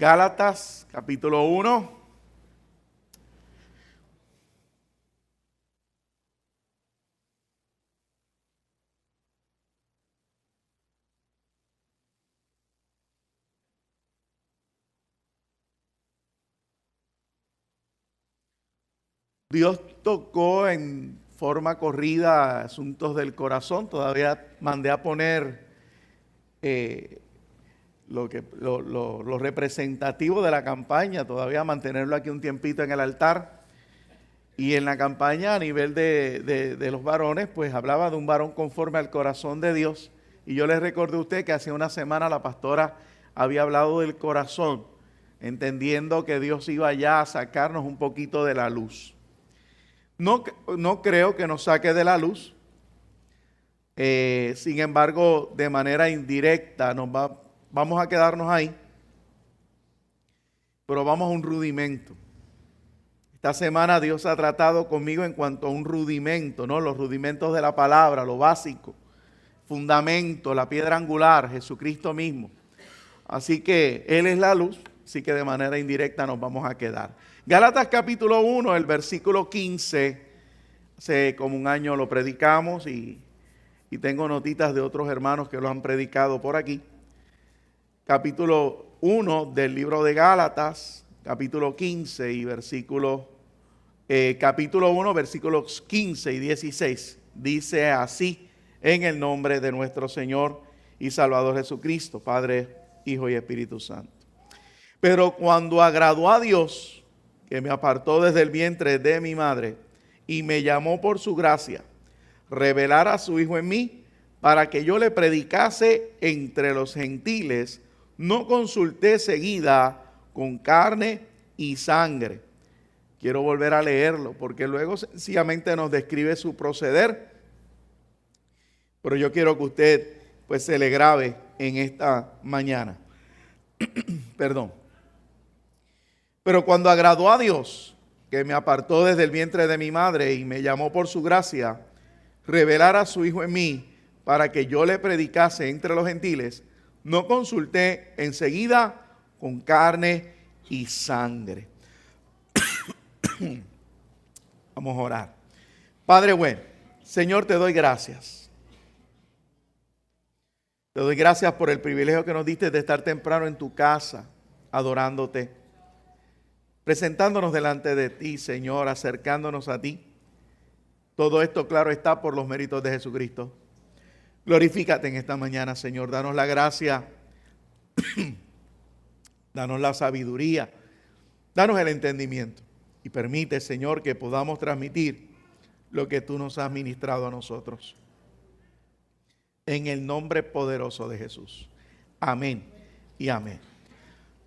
Gálatas, capítulo 1. Dios tocó en forma corrida asuntos del corazón. Todavía mandé a poner lo representativo de la campaña, todavía mantenerlo aquí un tiempito en el altar. Y en la campaña a nivel de los varones, pues hablaba de un varón conforme al corazón de Dios. Y yo les recordé a usted que hace una semana la pastora había hablado del corazón, entendiendo que Dios iba ya a sacarnos un poquito de la luz. No creo que nos saque de la luz. Sin embargo, de manera indirecta vamos a quedarnos ahí. Pero vamos a un rudimento. Esta semana Dios ha tratado conmigo en cuanto a un rudimento, ¿no? Los rudimentos de la palabra, lo básico, fundamento, la piedra angular, Jesucristo mismo. Así que Él es la luz, así que de manera indirecta nos vamos a quedar. Gálatas capítulo 1, el versículo 15, hace como un año lo predicamos y tengo notitas de otros hermanos que lo han predicado por aquí. Capítulo 1 del libro de Gálatas, capítulo 15 y capítulo 1, versículos 15 y 16. Dice así, en el nombre de nuestro Señor y Salvador Jesucristo, Padre, Hijo y Espíritu Santo. Pero cuando agradó a Dios, que me apartó desde el vientre de mi madre y me llamó por su gracia, revelar a su Hijo en mí, para que yo le predicase entre los gentiles, no consulté seguida con carne y sangre. Quiero volver a leerlo, porque luego sencillamente nos describe su proceder, pero yo quiero que usted pues se le grabe en esta mañana. Perdón. Pero cuando agradó a Dios, que me apartó desde el vientre de mi madre y me llamó por su gracia, revelar a su Hijo en mí, para que yo le predicase entre los gentiles, no consulté enseguida con carne y sangre. Vamos a orar. Padre bueno, Señor, te doy gracias. Te doy gracias por el privilegio que nos diste de estar temprano en tu casa, adorándote, presentándonos delante de ti, Señor, acercándonos a ti. Todo esto, claro, está por los méritos de Jesucristo. Glorifícate en esta mañana, Señor. Danos la gracia, danos la sabiduría, danos el entendimiento. Y permite, Señor, que podamos transmitir lo que tú nos has ministrado a nosotros. En el nombre poderoso de Jesús. Amén y amén.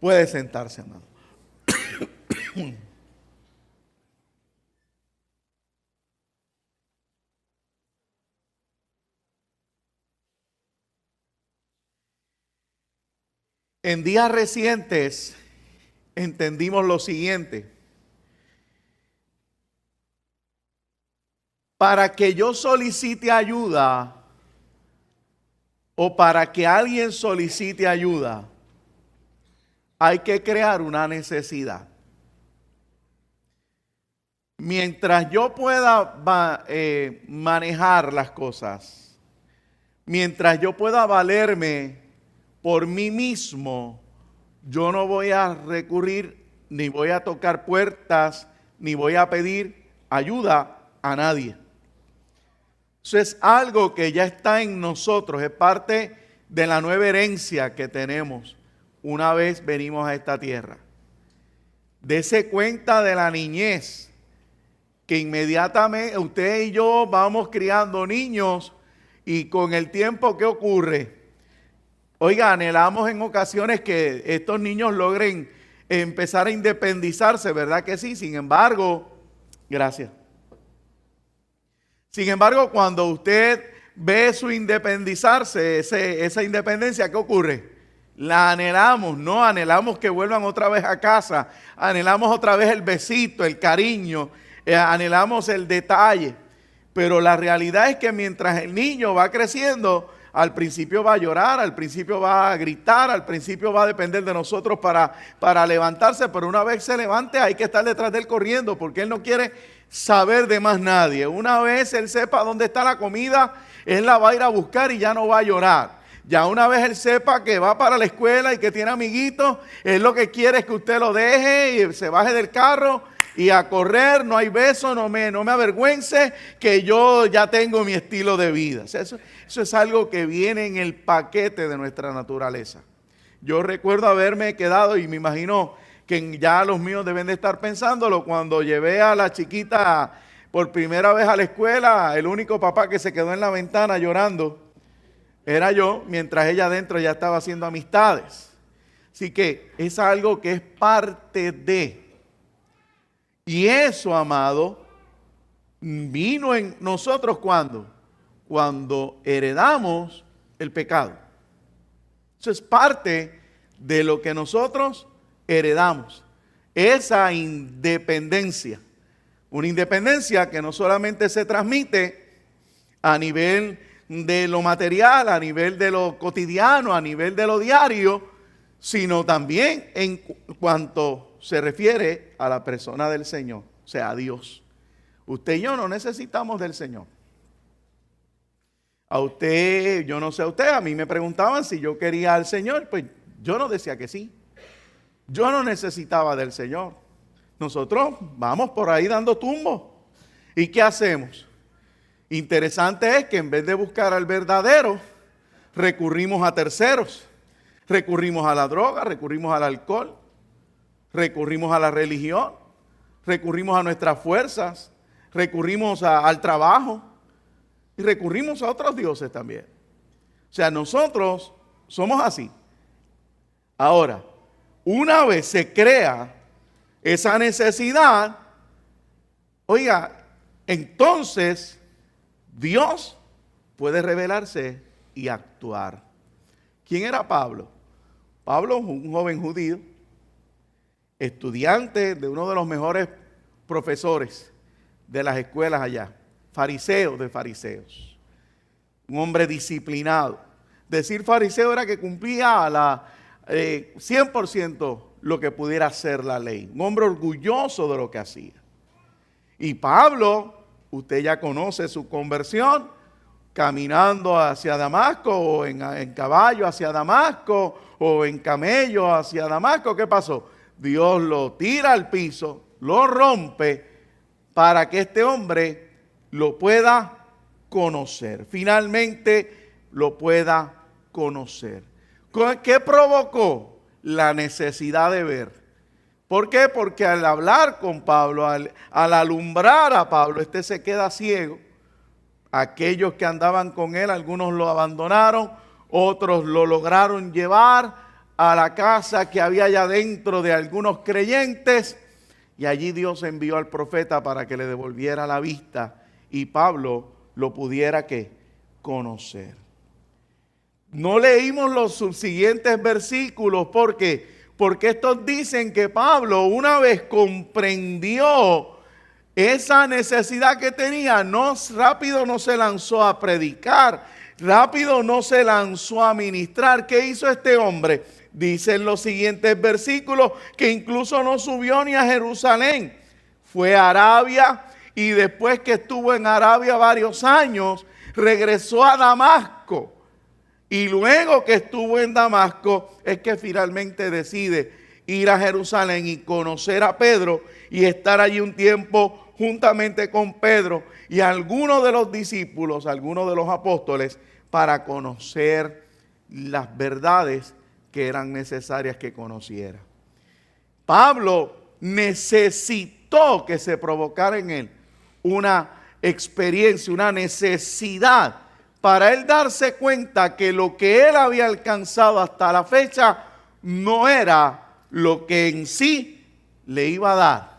Puede sentarse, amado. En días recientes entendimos lo siguiente. Para que yo solicite ayuda o para que alguien solicite ayuda, hay que crear una necesidad. Mientras yo pueda manejar las cosas, mientras yo pueda valerme por mí mismo, yo no voy a recurrir, ni voy a tocar puertas, ni voy a pedir ayuda a nadie. Eso es algo que ya está en nosotros, es parte de la nueva herencia que tenemos una vez venimos a esta tierra. Dese cuenta de la niñez, que inmediatamente usted y yo vamos criando niños y con el tiempo, ¿qué ocurre? Oiga, anhelamos en ocasiones que estos niños logren empezar a independizarse, ¿verdad que sí? Sin embargo, gracias. Sin embargo, cuando usted ve su independizarse, esa independencia, ¿qué ocurre? La anhelamos, no anhelamos que vuelvan otra vez a casa, anhelamos otra vez el besito, el cariño, anhelamos el detalle. Pero la realidad es que mientras el niño va creciendo, al principio va a llorar, al principio va a gritar, al principio va a depender de nosotros para levantarse, pero una vez se levante hay que estar detrás de él corriendo, porque él no quiere saber de más nadie. Una vez él sepa dónde está la comida, él la va a ir a buscar y ya no va a llorar. Ya una vez él sepa que va para la escuela y que tiene amiguitos, él lo que quiere es que usted lo deje y se baje del carro y a correr, no hay beso, no me avergüence, que yo ya tengo mi estilo de vida. O sea, eso es algo que viene en el paquete de nuestra naturaleza. Yo recuerdo haberme quedado, y me imagino que ya los míos deben de estar pensándolo, cuando llevé a la chiquita por primera vez a la escuela, el único papá que se quedó en la ventana llorando era yo, mientras ella adentro ya estaba haciendo amistades. Así que es algo que es parte de. Y eso, amado, vino en nosotros ¿cuándo? Cuando heredamos el pecado. Eso es parte de lo que nosotros heredamos. Esa independencia. Una independencia que no solamente se transmite a nivel de lo material, a nivel de lo cotidiano, a nivel de lo diario, sino también en cuanto se refiere a la persona del Señor, o sea, a Dios. Usted y yo no necesitamos del Señor. A usted, yo no sé a usted, a mí me preguntaban si yo quería al Señor, pues yo no decía que sí. Yo no necesitaba del Señor. Nosotros vamos por ahí dando tumbos. ¿Y qué hacemos? Interesante es que en vez de buscar al verdadero, recurrimos a terceros. Recurrimos a la droga, recurrimos al alcohol, recurrimos a la religión, recurrimos a nuestras fuerzas, recurrimos al trabajo y recurrimos a otros dioses también. O sea, nosotros somos así. Ahora, una vez se crea esa necesidad, oiga, entonces Dios puede revelarse y actuar. ¿Quién era Pablo? Pablo, un joven judío, estudiante de uno de los mejores profesores de las escuelas allá, fariseo de fariseos, un hombre disciplinado. Decir fariseo era que cumplía 100% lo que pudiera hacer la ley, un hombre orgulloso de lo que hacía. Y Pablo, usted ya conoce su conversión, caminando hacia Damasco, o en caballo hacia Damasco, o en camello hacia Damasco. ¿Qué pasó? Dios lo tira al piso, lo rompe, para que este hombre lo pueda conocer. Finalmente lo pueda conocer. ¿Qué provocó? La necesidad de ver. ¿Por qué? Porque al hablar con Pablo, al alumbrar a Pablo, este se queda ciego. Aquellos que andaban con él, algunos lo abandonaron, otros lo lograron llevar a la casa que había allá dentro de algunos creyentes, y allí Dios envió al profeta para que le devolviera la vista y Pablo lo pudiera ¿qué? Conocer. No leímos los subsiguientes versículos porque estos dicen que Pablo, una vez comprendió esa necesidad que tenía, rápido no se lanzó a predicar, rápido no se lanzó a ministrar. ¿Qué hizo este hombre? Dicen los siguientes versículos que incluso no subió ni a Jerusalén. Fue a Arabia, y después que estuvo en Arabia varios años, regresó a Damasco. Y luego que estuvo en Damasco es que finalmente decide ir a Jerusalén y conocer a Pedro y estar allí un tiempo juntamente con Pedro y algunos de los discípulos, algunos de los apóstoles, para conocer las verdades que eran necesarias que conociera. Pablo necesitó que se provocara en él una experiencia, una necesidad, para él darse cuenta que lo que él había alcanzado hasta la fecha no era lo que en sí le iba a dar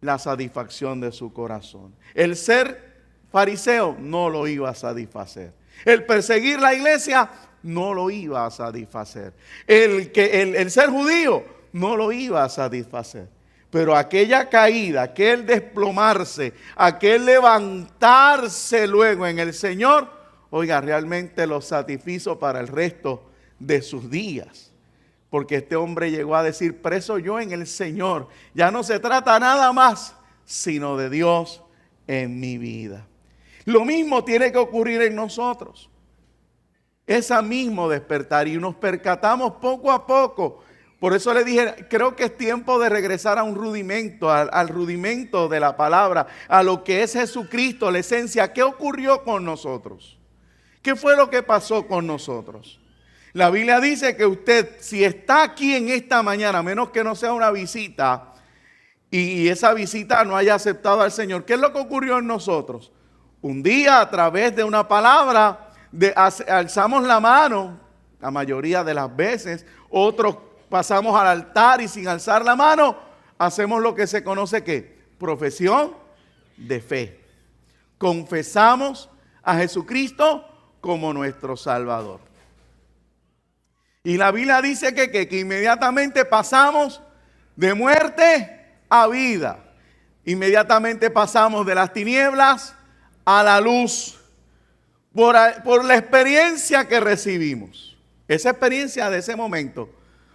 la satisfacción de su corazón. El ser fariseo no lo iba a satisfacer. El perseguir la iglesia no lo iba a satisfacer. El ser judío no lo iba a satisfacer. Pero aquella caída, aquel desplomarse, aquel levantarse luego en el Señor, oiga, realmente lo satisfizo para el resto de sus días. Porque este hombre llegó a decir, preso yo en el Señor. Ya no se trata nada más, sino de Dios en mi vida. Lo mismo tiene que ocurrir en nosotros. Ese mismo despertar, y nos percatamos poco a poco. Por eso le dije, creo que es tiempo de regresar a un rudimento, al rudimento de la palabra, a lo que es Jesucristo, la esencia. ¿Qué ocurrió con nosotros? ¿Qué fue lo que pasó con nosotros? La Biblia dice que usted, si está aquí en esta mañana, a menos que no sea una visita, y esa visita no haya aceptado al Señor, ¿qué es lo que ocurrió en nosotros? Un día, a través de una palabra, alzamos la mano, la mayoría de las veces, otros pasamos al altar y sin alzar la mano, hacemos lo que se conoce que profesión de fe. Confesamos a Jesucristo como nuestro Salvador. Y la Biblia dice que inmediatamente pasamos de muerte a vida. Inmediatamente pasamos de las tinieblas a la luz. Por la experiencia que recibimos. Esa experiencia de ese momento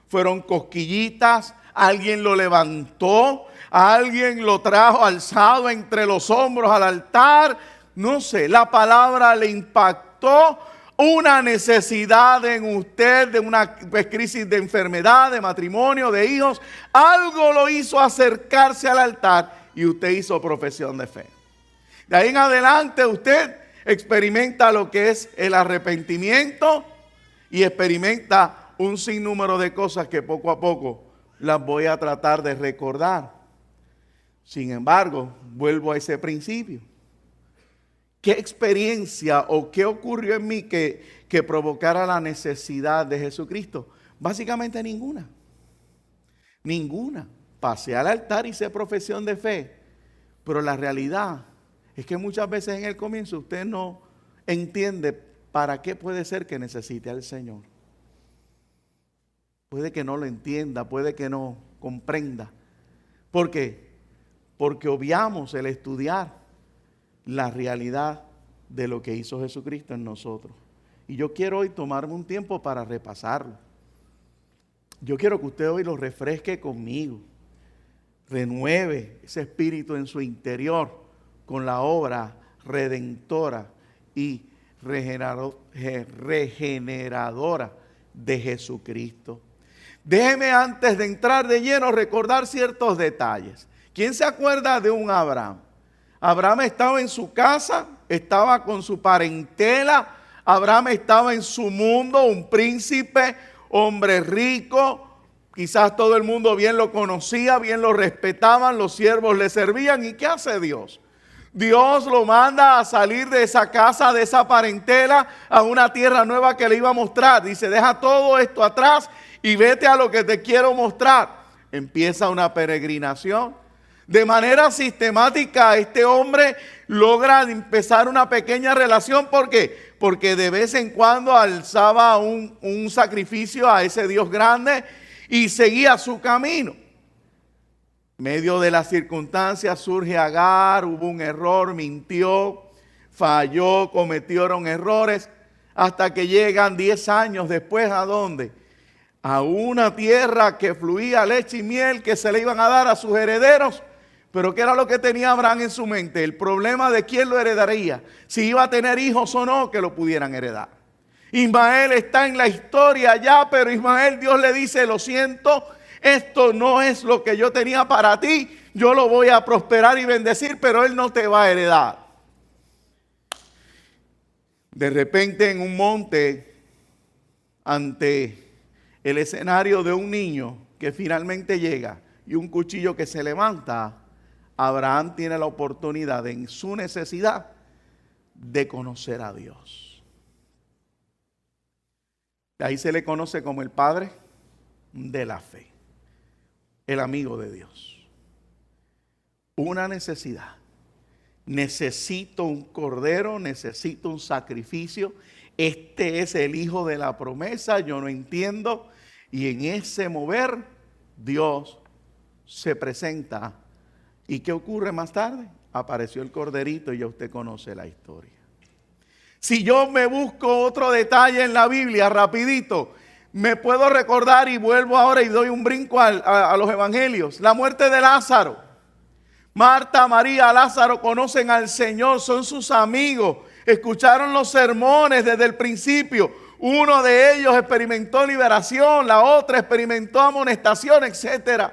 fueron cosquillitas, alguien lo levantó, alguien lo trajo alzado entre los hombros al altar. No sé, la palabra le impactó una necesidad en usted, de una crisis de enfermedad, de matrimonio, de hijos. Algo lo hizo acercarse al altar y usted hizo profesión de fe. De ahí en adelante usted experimenta lo que es el arrepentimiento y experimenta un sinnúmero de cosas que poco a poco las voy a tratar de recordar. Sin embargo, vuelvo a ese principio. ¿Qué experiencia o qué ocurrió en mí que provocara la necesidad de Jesucristo? Básicamente ninguna. Ninguna. Pasé al altar y hice profesión de fe, pero la realidad es que muchas veces en el comienzo usted no entiende para qué puede ser que necesite al Señor. Puede que no lo entienda, puede que no comprenda. ¿Por qué? Porque obviamos el estudiar la realidad de lo que hizo Jesucristo en nosotros. Y yo quiero hoy tomarme un tiempo para repasarlo. Yo quiero que usted hoy lo refresque conmigo. Renueve ese espíritu en su interior con la obra redentora y regeneradora de Jesucristo. Déjeme antes de entrar de lleno recordar ciertos detalles. ¿Quién se acuerda de un Abraham? Abraham estaba en su casa, estaba con su parentela, Abraham estaba en su mundo, un príncipe, hombre rico. Quizás todo el mundo bien lo conocía, bien lo respetaban, los siervos le servían. ¿Y qué hace Dios? Dios lo manda a salir de esa casa, de esa parentela, a una tierra nueva que le iba a mostrar. Dice, deja todo esto atrás y vete a lo que te quiero mostrar. Empieza una peregrinación. De manera sistemática, este hombre logra empezar una pequeña relación. ¿Por qué? Porque de vez en cuando alzaba un sacrificio a ese Dios grande y seguía su camino. En medio de las circunstancias surge Agar, hubo un error, mintió, falló, cometieron errores, hasta que llegan 10 años después, ¿a dónde? A una tierra que fluía leche y miel, que se le iban a dar a sus herederos. Pero ¿qué era lo que tenía Abraham en su mente? El problema de quién lo heredaría, si iba a tener hijos o no que lo pudieran heredar. Ismael está en la historia ya, pero Ismael, Dios le dice, lo siento, esto no es lo que yo tenía para ti, yo lo voy a prosperar y bendecir, pero él no te va a heredar. De repente en un monte, ante el escenario de un niño que finalmente llega y un cuchillo que se levanta, Abraham tiene la oportunidad en su necesidad de conocer a Dios. Ahí se le conoce como el padre de la fe, el amigo de Dios. Una necesidad. Necesito un cordero, necesito un sacrificio. Este es el hijo de la promesa, yo no entiendo. Y en ese mover, Dios se presenta. ¿Y qué ocurre más tarde? Apareció el corderito y ya usted conoce la historia. Si yo me busco otro detalle en la Biblia rapidito, me puedo recordar y vuelvo ahora y doy un brinco a los evangelios. La muerte de Lázaro. Marta, María, Lázaro conocen al Señor, son sus amigos. Escucharon los sermones desde el principio. Uno de ellos experimentó liberación, la otra experimentó amonestación, etc.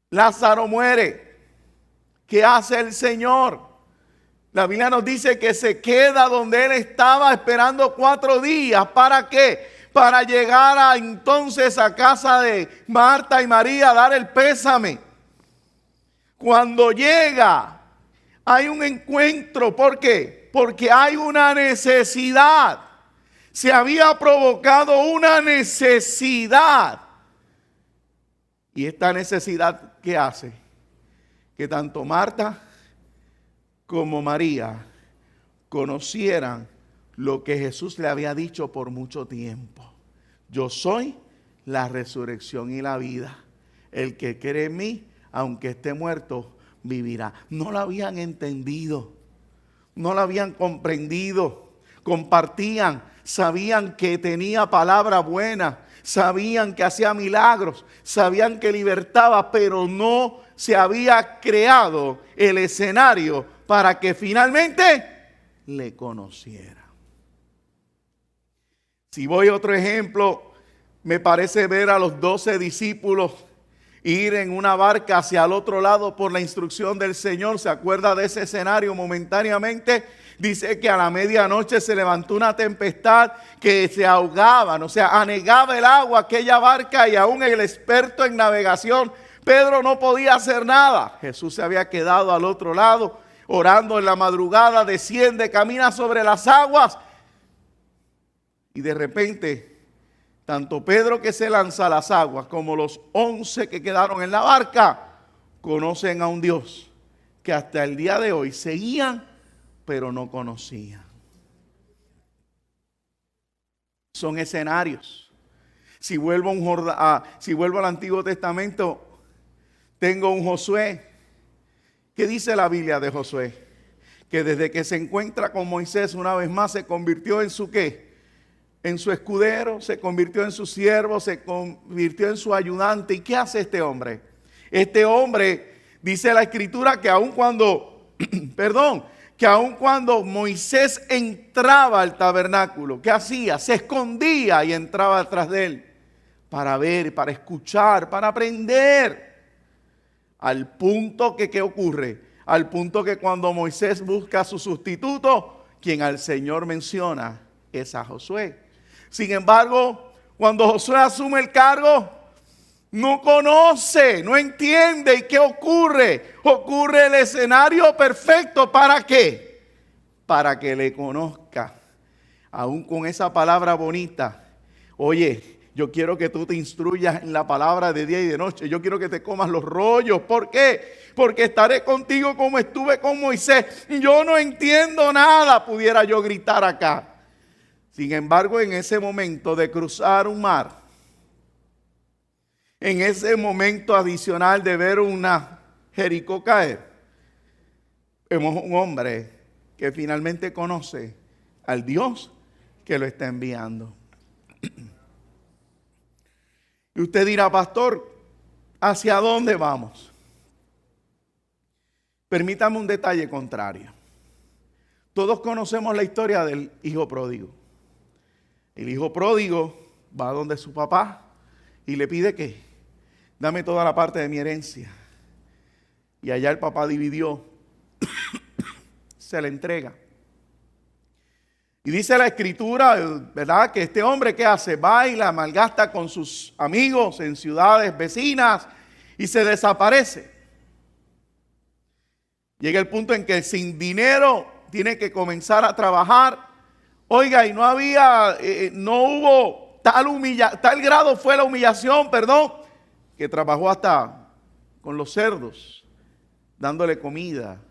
Lázaro muere. ¿Qué hace el Señor? La Biblia nos dice que se queda donde él estaba esperando 4 días. ¿Para qué? Para llegar entonces a casa de Marta y María a dar el pésame. Cuando llega, hay un encuentro. ¿Por qué? Porque hay una necesidad. Se había provocado una necesidad. Y esta necesidad, ¿qué hace? Que tanto Marta como María conocieran lo que Jesús le había dicho por mucho tiempo. Yo soy la resurrección y la vida. El que cree en mí, aunque esté muerto, vivirá. No lo habían entendido, no lo habían comprendido. Compartían, sabían que tenía palabra buena, sabían que hacía milagros, sabían que libertaba, pero no se había creado el escenario para que finalmente le conociera. Si voy a otro ejemplo, me parece ver a los 12 discípulos ir en una barca hacia el otro lado por la instrucción del Señor. ¿Se acuerda de ese escenario momentáneamente? Dice que a la medianoche se levantó una tempestad que se ahogaban, o sea, anegaba el agua aquella barca, y aún el experto en navegación, Pedro, no podía hacer nada. Jesús se había quedado al otro lado, orando en la madrugada, desciende, camina sobre las aguas, y de repente, tanto Pedro, que se lanza a las aguas, como los 11 que quedaron en la barca, conocen a un Dios que hasta el día de hoy seguían, pero no conocían. Son escenarios. Si vuelvo al Antiguo Testamento, tengo un Josué. ¿Qué dice la Biblia de Josué? Que desde que se encuentra con Moisés una vez más, se convirtió en su ¿qué? En su escudero, se convirtió en su siervo, se convirtió en su ayudante. ¿Y qué hace este hombre? Este hombre, dice la Escritura, que aun cuando, que aun cuando Moisés entraba al tabernáculo, ¿qué hacía? Se escondía y entraba detrás de él para ver, para escuchar, para aprender. Al punto que, ¿qué ocurre? Al punto que cuando Moisés busca a su sustituto, quien al Señor menciona es a Josué. Sin embargo, cuando Josué asume el cargo, no conoce, no entiende. ¿Y qué ocurre? Ocurre el escenario perfecto. ¿Para qué? Para que le conozca. Aún con esa palabra bonita. Oye, yo quiero que tú te instruyas en la palabra de día y de noche. Yo quiero que te comas los rollos. ¿Por qué? Porque estaré contigo como estuve con Moisés. Yo no entiendo nada, pudiera yo gritar acá. Sin embargo, en ese momento de cruzar un mar, en ese momento adicional de ver una Jericó caer, vemos un hombre que finalmente conoce al Dios que lo está enviando. Y usted dirá, pastor, ¿hacia dónde vamos? Permítame un detalle contrario. Todos conocemos la historia del hijo pródigo. El hijo pródigo va donde su papá y le pide que dame toda la parte de mi herencia. Y allá el papá dividió, se le entrega. Y dice la Escritura, ¿verdad?, que este hombre, ¿qué hace? Va y la malgasta con sus amigos en ciudades vecinas y se desaparece. Llega el punto en que sin dinero tiene que comenzar a trabajar. Oiga, y no hubo tal grado fue la humillación, que trabajó hasta con los cerdos, dándole comida.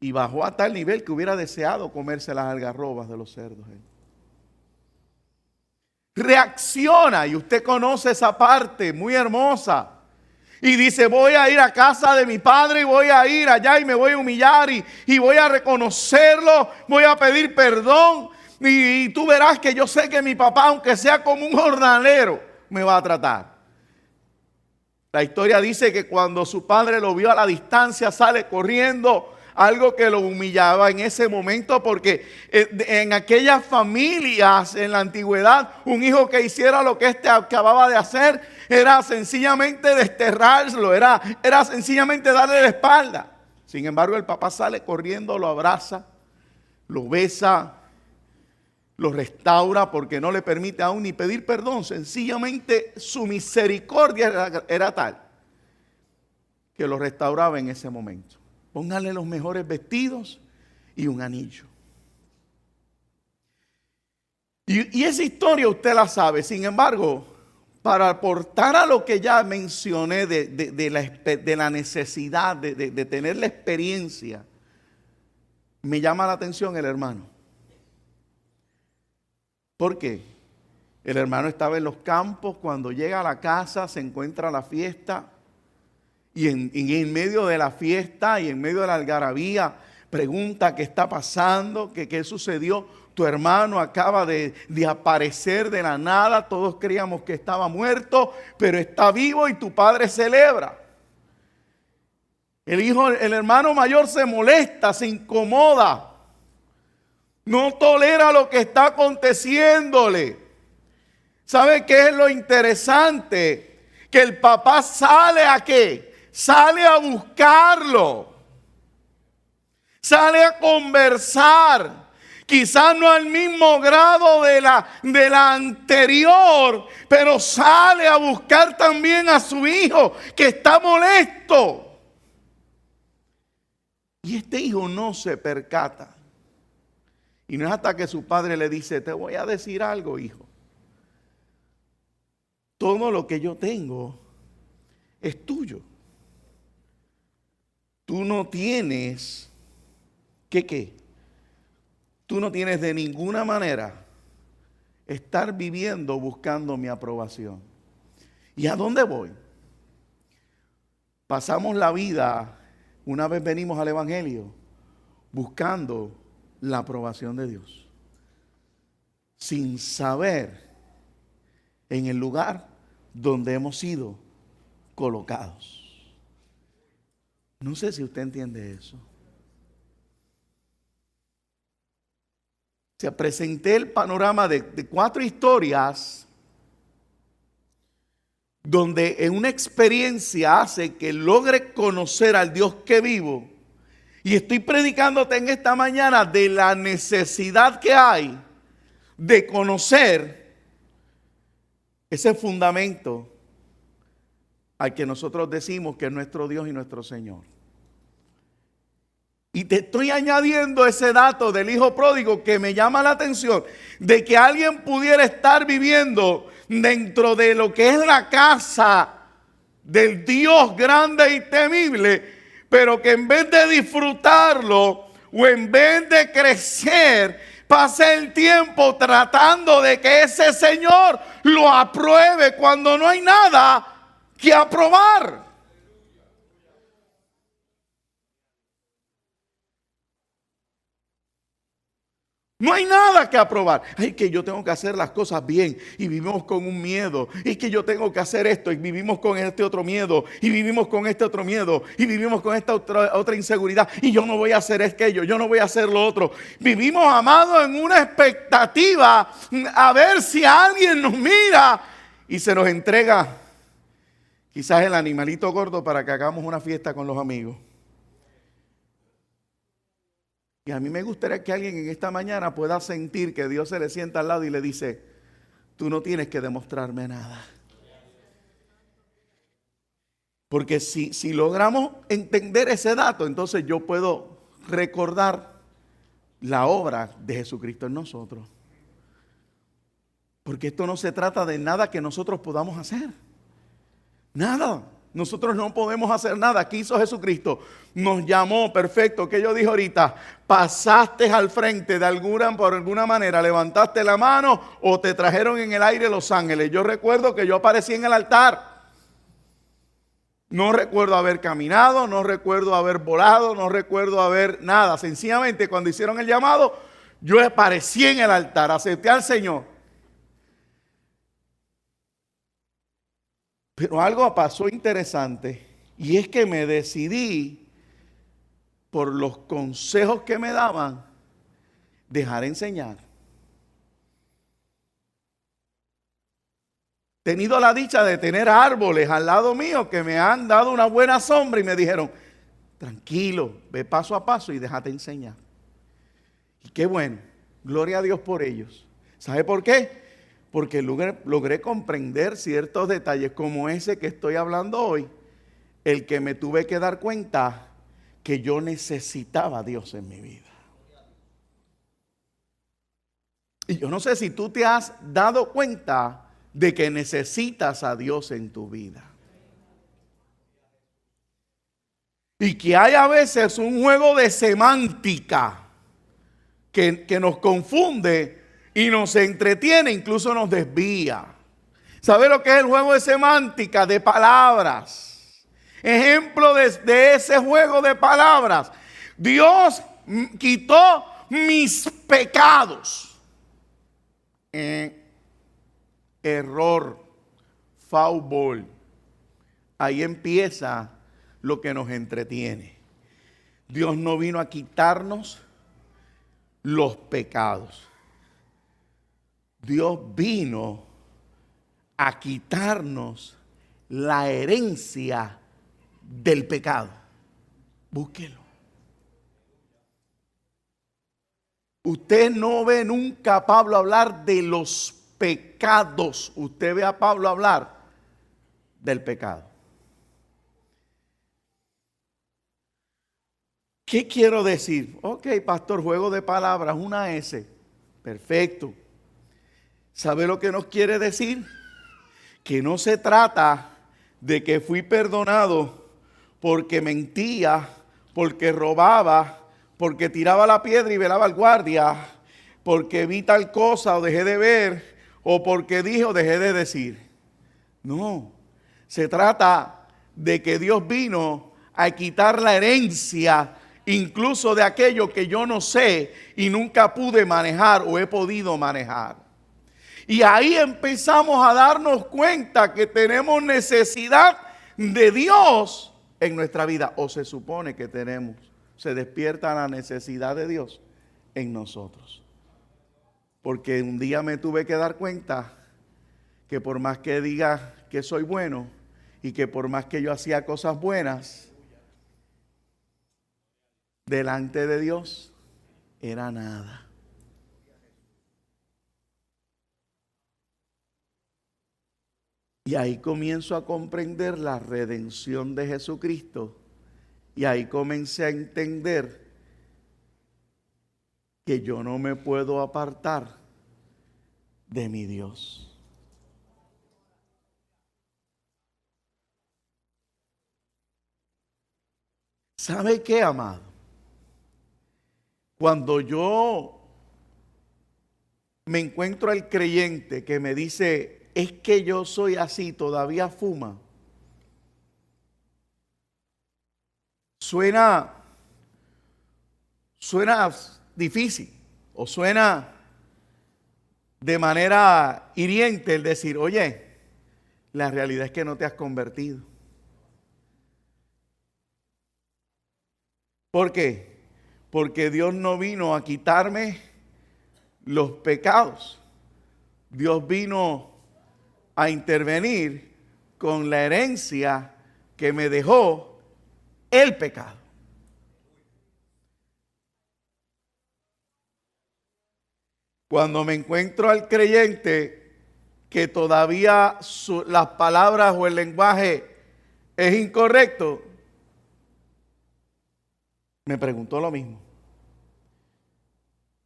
Y bajó a tal nivel que hubiera deseado comerse las algarrobas de los cerdos. Reacciona, y usted conoce esa parte muy hermosa. Y dice, voy a ir a casa de mi padre y voy a ir allá y me voy a humillar y voy a reconocerlo, voy a pedir perdón. Y tú verás que yo sé que mi papá, aunque sea como un jornalero, me va a tratar. La historia dice que cuando su padre lo vio a la distancia, sale corriendo, algo que lo humillaba en ese momento, porque en aquellas familias en la antigüedad, un hijo que hiciera lo que éste acababa de hacer era sencillamente desterrarlo, era sencillamente darle la espalda. Sin embargo, el papá sale corriendo, lo abraza, lo besa, lo restaura, porque no le permite aún ni pedir perdón. Sencillamente su misericordia era tal que lo restauraba en ese momento. Póngale los mejores vestidos y un anillo. Y esa historia usted la sabe. Sin embargo, para aportar a lo que ya mencioné de la necesidad de tener la experiencia, me llama la atención el hermano. ¿Por qué? El hermano estaba en los campos, cuando llega a la casa se encuentra la fiesta. Y en medio de la fiesta y en medio de la algarabía pregunta qué está pasando, qué sucedió. Tu hermano acaba de aparecer de la nada, todos creíamos que estaba muerto, pero está vivo y tu padre celebra. El hermano mayor se molesta, se incomoda, no tolera lo que está aconteciéndole. ¿Sabe qué es lo interesante? Que el papá sale ¿a qué? Sale a buscarlo, sale a conversar, quizás no al mismo grado de la anterior, pero sale a buscar también a su hijo que está molesto. Y este hijo no se percata. Y no es hasta que su padre le dice, te voy a decir algo, hijo. Todo lo que yo tengo es tuyo. Tú no tienes, ¿qué? Tú no tienes de ninguna manera estar viviendo buscando mi aprobación. ¿Y a dónde voy? Pasamos la vida, una vez venimos al Evangelio, buscando la aprobación de Dios, sin saber en el lugar donde hemos sido colocados. No sé si usted entiende eso. Se presenté el panorama de 4 historias donde en una experiencia hace que logre conocer al Dios que vivo. Y estoy predicándote en esta mañana de la necesidad que hay de conocer ese fundamento al que nosotros decimos que es nuestro Dios y nuestro Señor. Y te estoy añadiendo ese dato del hijo pródigo que me llama la atención, de que alguien pudiera estar viviendo dentro de lo que es la casa del Dios grande y temible, pero que en vez de disfrutarlo o en vez de crecer, pase el tiempo tratando de que ese Señor lo apruebe cuando no hay nada que aprobar. No hay nada que aprobar. Ay, que yo tengo que hacer las cosas bien y vivimos con un miedo. Y que yo tengo que hacer esto y vivimos con este otro miedo. Y vivimos con este otro miedo. Y vivimos con esta otra inseguridad. Y yo no voy a hacer aquello, yo no voy a hacer lo otro. Vivimos, amados, en una expectativa a ver si alguien nos mira y se nos entrega quizás el animalito gordo para que hagamos una fiesta con los amigos. Y a mí me gustaría que alguien en esta mañana pueda sentir que Dios se le sienta al lado y le dice, tú no tienes que demostrarme nada. Porque si logramos entender ese dato, entonces yo puedo recordar la obra de Jesucristo en nosotros. Porque esto no se trata de nada que nosotros podamos hacer. Nada. Nosotros no podemos hacer nada. ¿Qué hizo Jesucristo? Nos llamó, perfecto, que yo dije ahorita, pasaste al frente por alguna manera, levantaste la mano o te trajeron en el aire los ángeles. Yo recuerdo que yo aparecí en el altar. No recuerdo haber caminado, no recuerdo haber volado, no recuerdo haber nada. Sencillamente cuando hicieron el llamado, yo aparecí en el altar, acepté al Señor. Pero algo pasó interesante y es que me decidí, por los consejos que me daban, dejar enseñar. He tenido la dicha de tener árboles al lado mío que me han dado una buena sombra y me dijeron, tranquilo, ve paso a paso y déjate enseñar. Y qué bueno, gloria a Dios por ellos. ¿Sabe por qué? Porque logré comprender ciertos detalles como ese que estoy hablando hoy, el que me tuve que dar cuenta que yo necesitaba a Dios en mi vida. Y yo no sé si tú te has dado cuenta de que necesitas a Dios en tu vida. Y que hay a veces un juego de semántica que nos confunde y nos entretiene, incluso nos desvía. ¿Sabe lo que es el juego de semántica? De palabras. Ejemplo de ese juego de palabras. Dios quitó mis pecados. Error. Foul ball. Ahí empieza lo que nos entretiene. Dios no vino a quitarnos los pecados. Dios vino a quitarnos la herencia del pecado. Búsquelo. Usted no ve nunca a Pablo hablar de los pecados. Usted ve a Pablo hablar del pecado. ¿Qué quiero decir? Ok, pastor, juego de palabras, una S. Perfecto. ¿Sabe lo que nos quiere decir? Que no se trata de que fui perdonado porque mentía, porque robaba, porque tiraba la piedra y velaba al guardia, porque vi tal cosa o dejé de ver, o porque dije o dejé de decir. No, se trata de que Dios vino a quitar la herencia, incluso de aquello que yo no sé y nunca pude manejar o he podido manejar. Y ahí empezamos a darnos cuenta que tenemos necesidad de Dios en nuestra vida. O se supone que tenemos. Se despierta la necesidad de Dios en nosotros. Porque un día me tuve que dar cuenta que por más que diga que soy bueno y que por más que yo hacía cosas buenas, delante de Dios era nada. Y ahí comienzo a comprender la redención de Jesucristo. Y ahí comencé a entender que yo no me puedo apartar de mi Dios. ¿Sabe qué, amado? Cuando yo me encuentro al creyente que me dice, es que yo soy así, todavía fuma. Suena difícil o suena de manera hiriente el decir, oye, la realidad es que no te has convertido. ¿Por qué? Porque Dios no vino a quitarme los pecados. Dios vino a intervenir con la herencia que me dejó el pecado. Cuando me encuentro al creyente que todavía las palabras o el lenguaje es incorrecto, me preguntó lo mismo.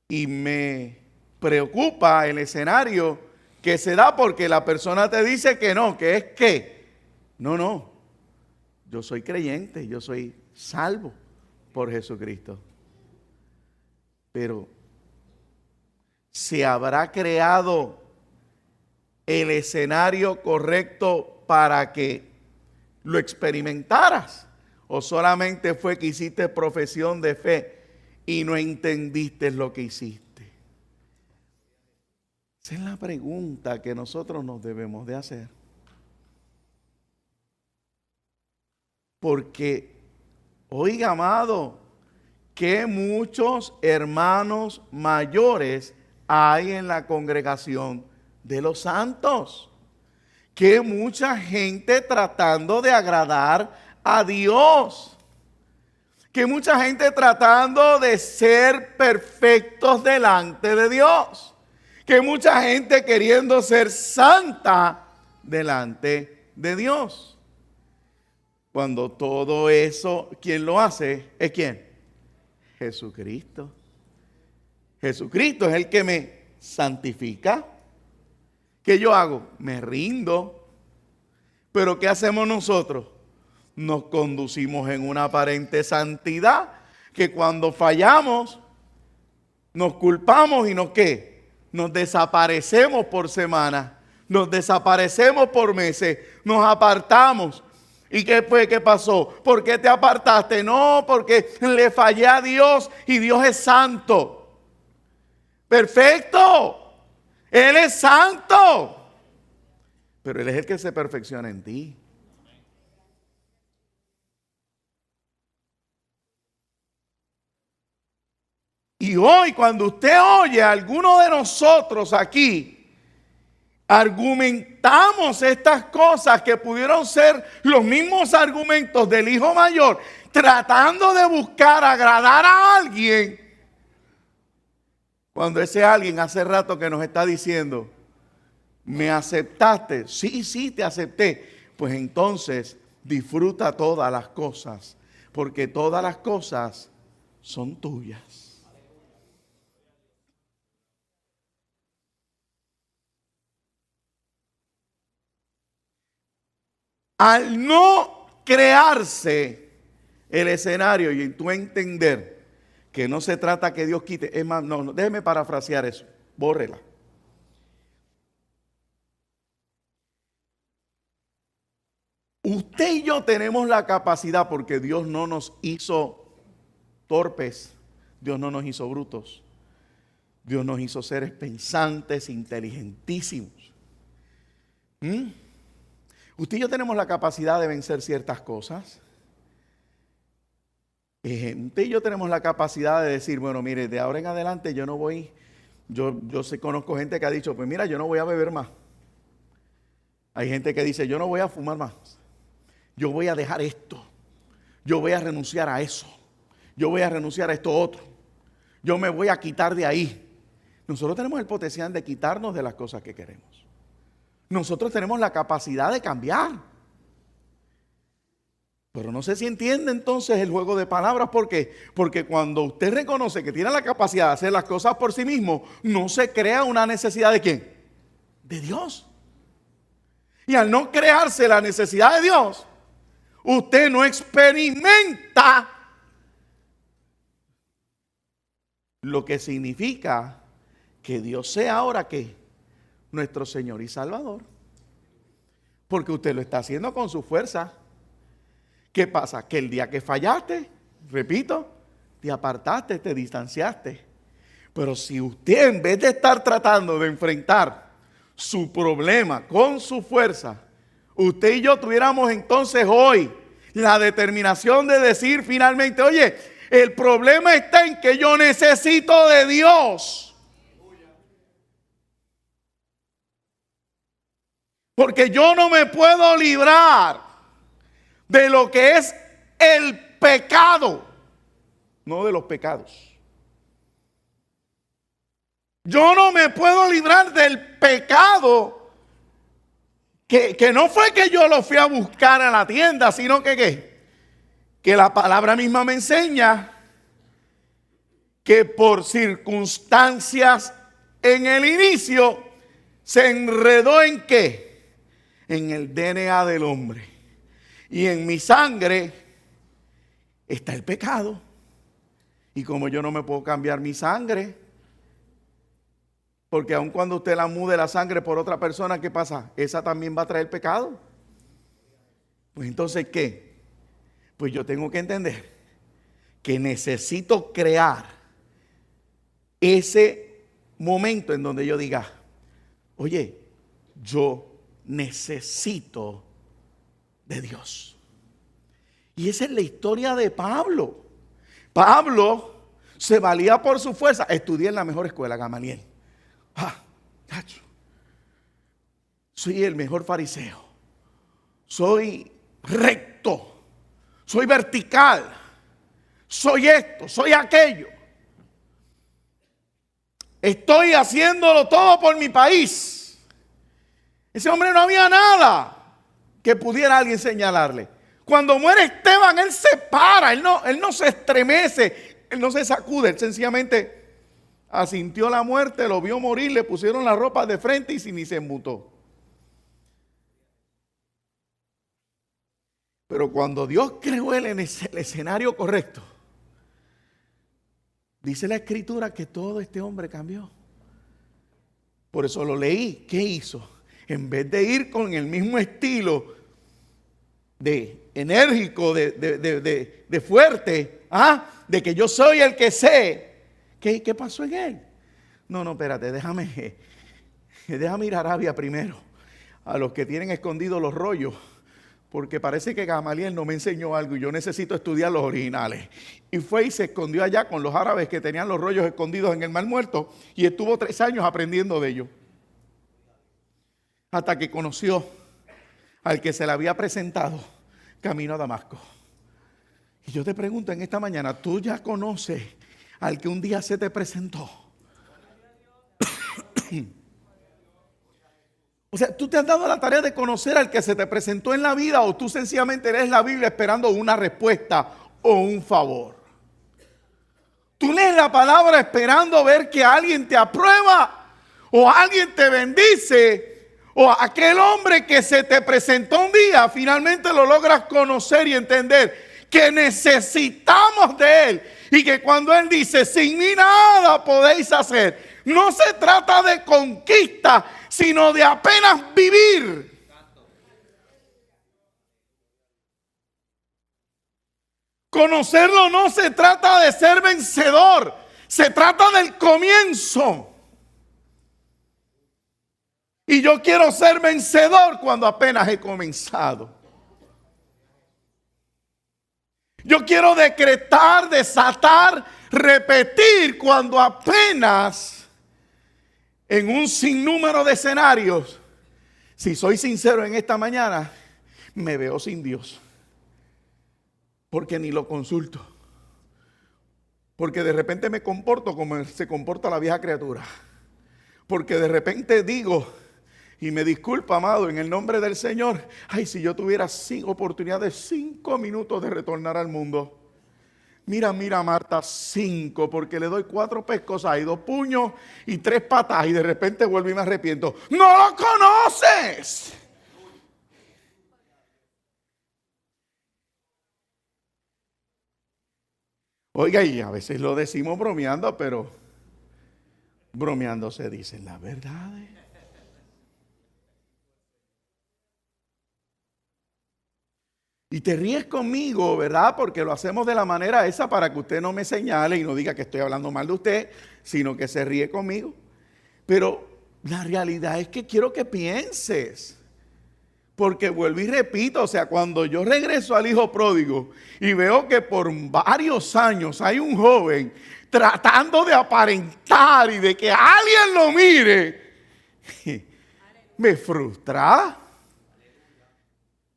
Y me preocupa el escenario que se da porque la persona te dice que no, que es que. No. Yo soy creyente, yo soy salvo por Jesucristo. Pero ¿se habrá creado el escenario correcto para que lo experimentaras, o solamente fue que hiciste profesión de fe y no entendiste lo que hiciste. Esa es la pregunta que nosotros nos debemos de hacer. Porque, oiga, amado, que muchos hermanos mayores hay en la congregación de los santos. Que mucha gente tratando de agradar a Dios. Que mucha gente tratando de ser perfectos delante de Dios. Que mucha gente queriendo ser santa delante de Dios. Cuando todo eso, ¿quién lo hace? ¿Es quién? Jesucristo. Jesucristo es el que me santifica. ¿Qué yo hago? Me rindo. Pero ¿qué hacemos nosotros? Nos conducimos en una aparente santidad que cuando fallamos nos culpamos y ¿qué? Nos desaparecemos por semanas, nos desaparecemos por meses, nos apartamos. ¿Y qué fue? ¿Qué pasó? ¿Por qué te apartaste? No, porque le fallé a Dios y Dios es santo. Perfecto. Él es santo. Pero Él es el que se perfecciona en ti. Y hoy cuando usted oye a alguno de nosotros aquí, argumentamos estas cosas que pudieron ser los mismos argumentos del hijo mayor, tratando de buscar agradar a alguien, cuando ese alguien hace rato que nos está diciendo, ¿me aceptaste? Sí, sí, te acepté. Pues entonces disfruta todas las cosas, porque todas las cosas son tuyas. Al no crearse el escenario y tú entender que no se trata que Dios quite, es más, no, déjeme parafrasear eso, bórrela. Usted y yo tenemos la capacidad, porque Dios no nos hizo torpes, Dios no nos hizo brutos, Dios nos hizo seres pensantes, inteligentísimos. Usted y yo tenemos la capacidad de vencer ciertas cosas. Usted y yo tenemos la capacidad de decir, bueno, mire, de ahora en adelante yo no voy, yo conozco gente que ha dicho, pues mira, yo no voy a beber más. Hay gente que dice, yo no voy a fumar más. Yo voy a dejar esto. Yo voy a renunciar a eso. Yo voy a renunciar a esto otro. Yo me voy a quitar de ahí. Nosotros tenemos el potencial de quitarnos de las cosas que queremos. Nosotros tenemos la capacidad de cambiar. Pero no sé si entiende entonces el juego de palabras. ¿Por qué? Porque cuando usted reconoce que tiene la capacidad de hacer las cosas por sí mismo, no se crea una necesidad ¿de quién? De Dios. Y al no crearse la necesidad de Dios, usted no experimenta lo que significa que Dios sea ahora ¿qué? Nuestro Señor y Salvador. Porque usted lo está haciendo con su fuerza. ¿Qué pasa? Que el día que fallaste, repito, te apartaste, te distanciaste. Pero si usted en vez de estar tratando de enfrentar su problema con su fuerza, usted y yo tuviéramos entonces hoy la determinación de decir finalmente, oye, el problema está en que yo necesito de Dios. Porque yo no me puedo librar de lo que es el pecado, no de los pecados. Yo no me puedo librar del pecado que no fue que yo lo fui a buscar a la tienda, sino que la palabra misma me enseña que por circunstancias en el inicio se enredó ¿en qué? En el DNA del hombre. Y en mi sangre está el pecado. Y como yo no me puedo cambiar mi sangre, porque aun cuando usted la mude la sangre por otra persona, ¿qué pasa? Esa también va a traer pecado. Pues entonces, ¿qué? Pues yo tengo que entender que necesito crear ese momento en donde yo diga, oye, yo necesito de Dios. Y esa es la historia de Pablo. Pablo se valía por su fuerza. Estudié en la mejor escuela, Gamaliel. Tacho. Soy el mejor fariseo. Soy recto. Soy vertical. Soy esto, soy aquello. Estoy haciéndolo todo por mi país. Ese hombre no había nada que pudiera alguien señalarle. Cuando muere Esteban, él se para, él no se estremece, él no se sacude, él sencillamente asintió la muerte, lo vio morir, le pusieron la ropa de frente y ni se enmutó. Pero cuando Dios creó él en el escenario correcto, dice la Escritura que todo este hombre cambió. Por eso lo leí. ¿Qué hizo? En vez de ir con el mismo estilo de enérgico, de fuerte, de que yo soy el que sé, ¿qué pasó en él? No, espérate, déjame ir a Arabia primero, a los que tienen escondidos los rollos, porque parece que Gamaliel no me enseñó algo y yo necesito estudiar los originales. Y fue y se escondió allá con los árabes que tenían los rollos escondidos en el Mar Muerto y estuvo 3 años aprendiendo de ellos. Hasta que conoció al que se le había presentado camino a Damasco. Y yo te pregunto en esta mañana, ¿tú ya conoces al que un día se te presentó? O sea, ¿tú te has dado la tarea de conocer al que se te presentó en la vida o tú sencillamente lees la Biblia esperando una respuesta o un favor? Tú lees la palabra esperando ver que alguien te aprueba o alguien te bendice o aquel hombre que se te presentó un día finalmente lo logras conocer y entender que necesitamos de él y que cuando él dice sin mí nada podéis hacer, no se trata de conquista, sino de apenas vivir. Conocerlo no se trata de ser vencedor, se trata del comienzo. Y yo quiero ser vencedor cuando apenas he comenzado. Yo quiero decretar, desatar, repetir cuando apenas en un sinnúmero de escenarios, si soy sincero en esta mañana, me veo sin Dios. Porque ni lo consulto. Porque de repente me comporto como se comporta la vieja criatura. Porque de repente digo, y me disculpa, amado, en el nombre del Señor, ay, si yo tuviera oportunidad de 5 minutos de retornar al mundo. Mira, Marta, 5, porque le doy 4 pescosas y 2 puños y 3 patas y de repente vuelvo y me arrepiento. ¡No lo conoces! Oiga, y a veces lo decimos bromeando, pero bromeando se dicen las verdades. Y te ríes conmigo, ¿verdad? Porque lo hacemos de la manera esa para que usted no me señale y no diga que estoy hablando mal de usted, sino que se ríe conmigo. Pero la realidad es que quiero que pienses. Porque vuelvo y repito, o sea, cuando yo regreso al hijo pródigo y veo que por varios años hay un joven tratando de aparentar y de que alguien lo mire, me frustra.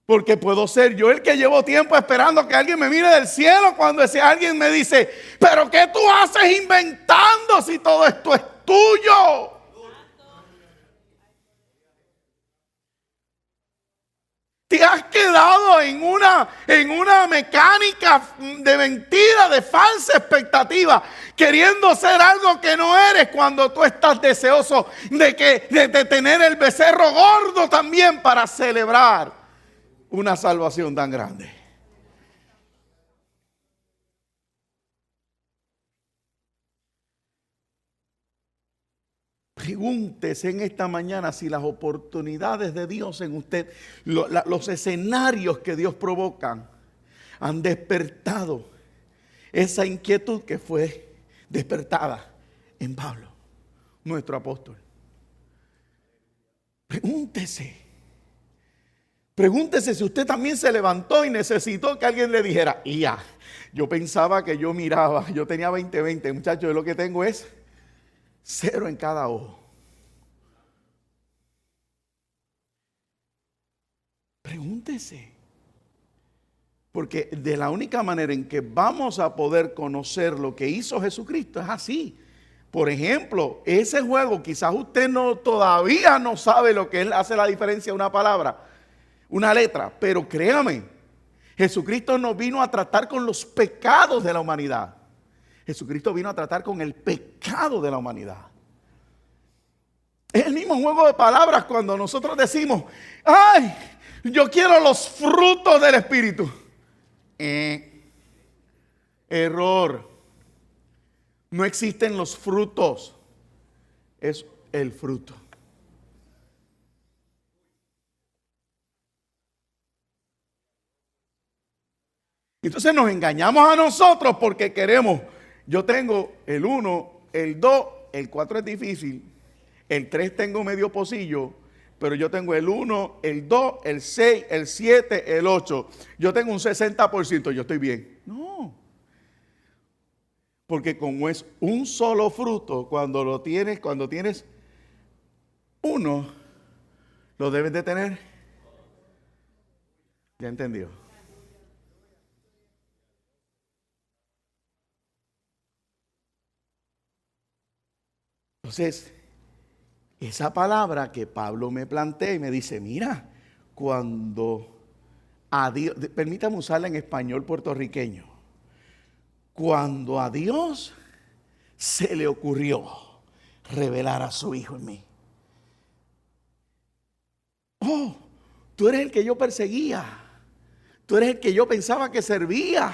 Porque puedo ser yo el que llevo tiempo esperando que alguien me mire del cielo cuando ese alguien me dice, pero ¿qué tú haces inventando si todo esto es tuyo? Te has quedado en una mecánica de mentira, de falsa expectativa, queriendo ser algo que no eres cuando tú estás deseoso de tener el becerro gordo también para celebrar una salvación tan grande. Pregúntese en esta mañana si las oportunidades de Dios en usted, los escenarios que Dios provoca, han despertado esa inquietud que fue despertada en Pablo, nuestro apóstol. Pregúntese si usted también se levantó y necesitó que alguien le dijera, ya, yo pensaba que yo miraba, yo tenía 20/20, muchachos, yo lo que tengo es 0 en cada ojo. Pregúntese. Porque de la única manera en que vamos a poder conocer lo que hizo Jesucristo es así. Por ejemplo, ese juego, quizás usted todavía no sabe lo que hace la diferencia de una palabra, una letra, pero créame, Jesucristo no vino a tratar con los pecados de la humanidad. Jesucristo vino a tratar con el pecado de la humanidad. Es el mismo juego de palabras cuando nosotros decimos, ay, yo quiero los frutos del Espíritu. Error. No existen los frutos. Es el fruto. Entonces nos engañamos a nosotros porque queremos. Yo tengo el 1, el 2, el 4 es difícil. El 3 tengo medio pocillo. Pero yo tengo el 1, el 2, el 6, el 7, el 8. Yo tengo un 60%, yo estoy bien. No. Porque como es un solo fruto, cuando tienes uno, lo debes de tener. ¿Ya entendió? Entonces, esa palabra que Pablo me plantea y me dice, mira, cuando a Dios, permítame usarla en español puertorriqueño, cuando a Dios se le ocurrió revelar a su Hijo en mí. Oh, tú eres el que yo perseguía, tú eres el que yo pensaba que servía.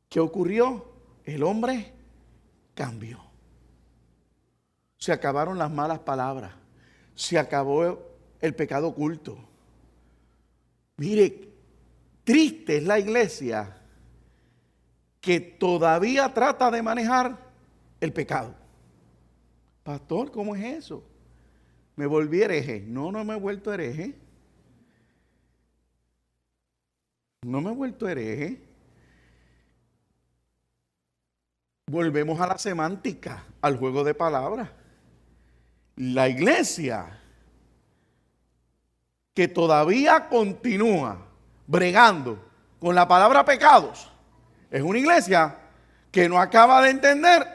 ¿Qué ocurrió? El hombre cambió. Se acabaron las malas palabras. Se acabó el pecado oculto. Mire, triste es la iglesia que todavía trata de manejar el pecado. Pastor, ¿cómo es eso? ¿Me volví hereje? No, no me he vuelto hereje. No me he vuelto hereje. Volvemos a la semántica, al juego de palabras. La iglesia que todavía continúa bregando con la palabra pecados es una iglesia que no acaba de entender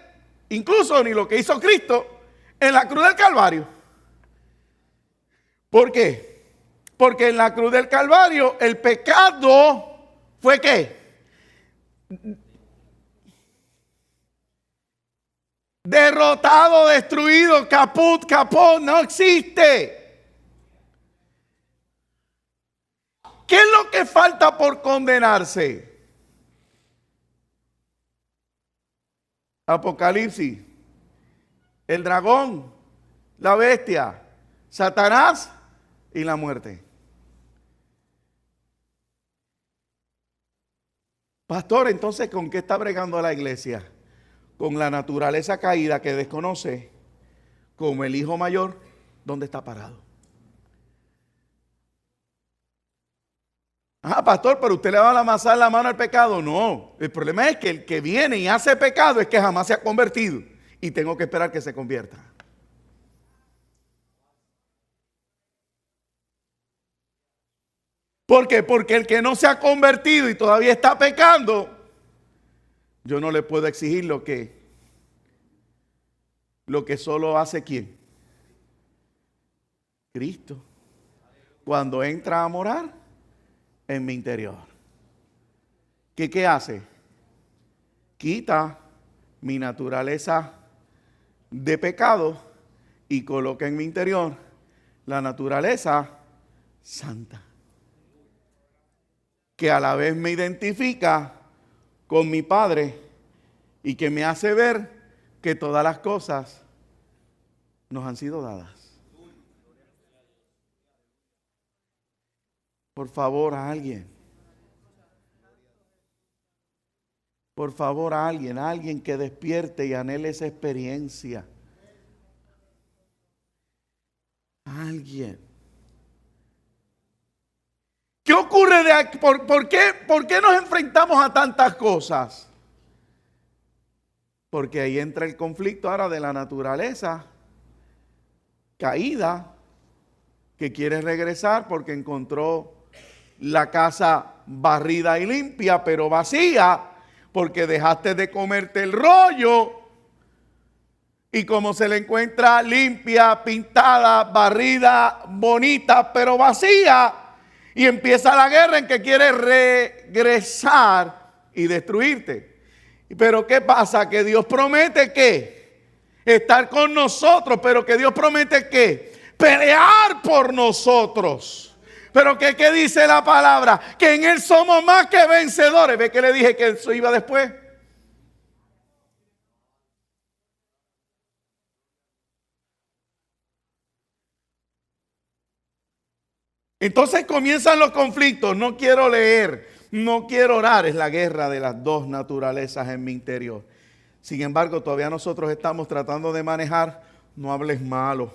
incluso ni lo que hizo Cristo en la cruz del Calvario. ¿Por qué? Porque en la cruz del Calvario el pecado fue ¿qué? Derrotado, destruido, caput, no existe. ¿Qué es lo que falta por condenarse? Apocalipsis, el dragón, la bestia, Satanás y la muerte. Pastor, entonces, ¿con qué está bregando la iglesia? Con la naturaleza caída que desconoce, como el hijo mayor, ¿dónde está parado? Ah, pastor, pero usted le va a amasar la mano al pecado. No, el problema es que el que viene y hace pecado es que jamás se ha convertido y tengo que esperar que se convierta. ¿Por qué? Porque el que no se ha convertido y todavía está pecando, yo no le puedo exigir lo que solo hace ¿quién? Cristo. Cuando entra a morar en mi interior. ¿Qué hace? Quita mi naturaleza de pecado y coloca en mi interior la naturaleza santa, que a la vez me identifica con mi Padre y que me hace ver que todas las cosas nos han sido dadas. Por favor, a alguien. Por favor, a alguien que despierte y anhele esa experiencia. Alguien. ¿Qué ocurre de aquí? ¿Por qué nos enfrentamos a tantas cosas? Porque ahí entra el conflicto ahora de la naturaleza caída, que quiere regresar porque encontró la casa barrida y limpia, pero vacía, porque dejaste de comerte el rollo. Y como se le encuentra limpia, pintada, barrida, bonita, pero vacía, y empieza la guerra en que quiere regresar y destruirte. Pero ¿qué pasa? Que Dios promete que estar con nosotros, pero que Dios promete que pelear por nosotros. Pero ¿qué dice la palabra? Que en Él somos más que vencedores. ¿Ve que le dije que eso iba después? Entonces comienzan los conflictos. No quiero leer, no quiero orar. Es la guerra de las dos naturalezas en mi interior. Sin embargo, todavía nosotros estamos tratando de manejar. No hables malo,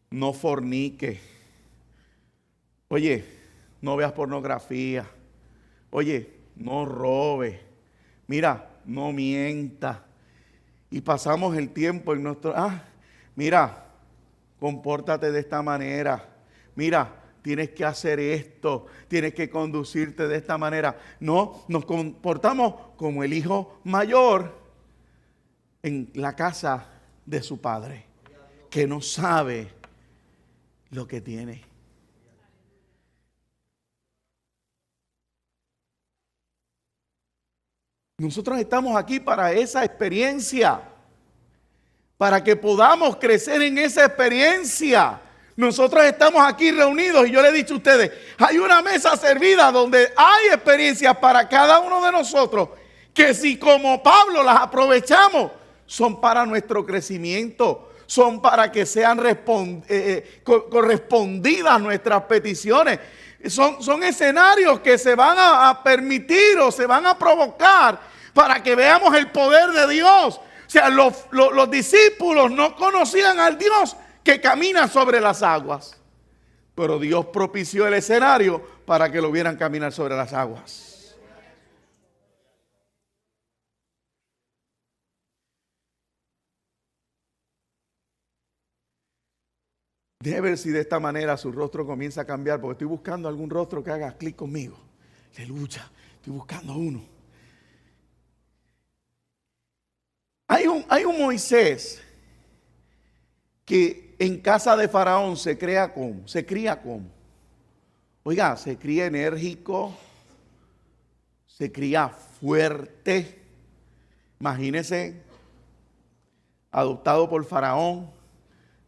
no forniques. Oye, no veas pornografía. Oye, no robes. Mira, no mientas. Y pasamos el tiempo en nuestro... mira, compórtate de esta manera. Mira, tienes que hacer esto. Tienes que conducirte de esta manera. No, nos comportamos como el hijo mayor en la casa de su padre, que no sabe lo que tiene. Nosotros estamos aquí para esa experiencia, para que podamos crecer en esa experiencia. Nosotros estamos aquí reunidos y yo le he dicho a ustedes, hay una mesa servida donde hay experiencias para cada uno de nosotros, que si como Pablo las aprovechamos, son para nuestro crecimiento, son para que sean correspondidas nuestras peticiones. Son escenarios que se van a permitir o se van a provocar para que veamos el poder de Dios. O sea, los discípulos no conocían al Dios que camina sobre las aguas, pero Dios propició el escenario para que lo vieran caminar sobre las aguas. Deje ver si de esta manera su rostro comienza a cambiar, porque estoy buscando algún rostro que haga clic conmigo. Aleluya, estoy buscando uno. Hay un Moisés que en casa de Faraón se cría como. Oiga, se cría enérgico, se cría fuerte. Imagínese, adoptado por Faraón.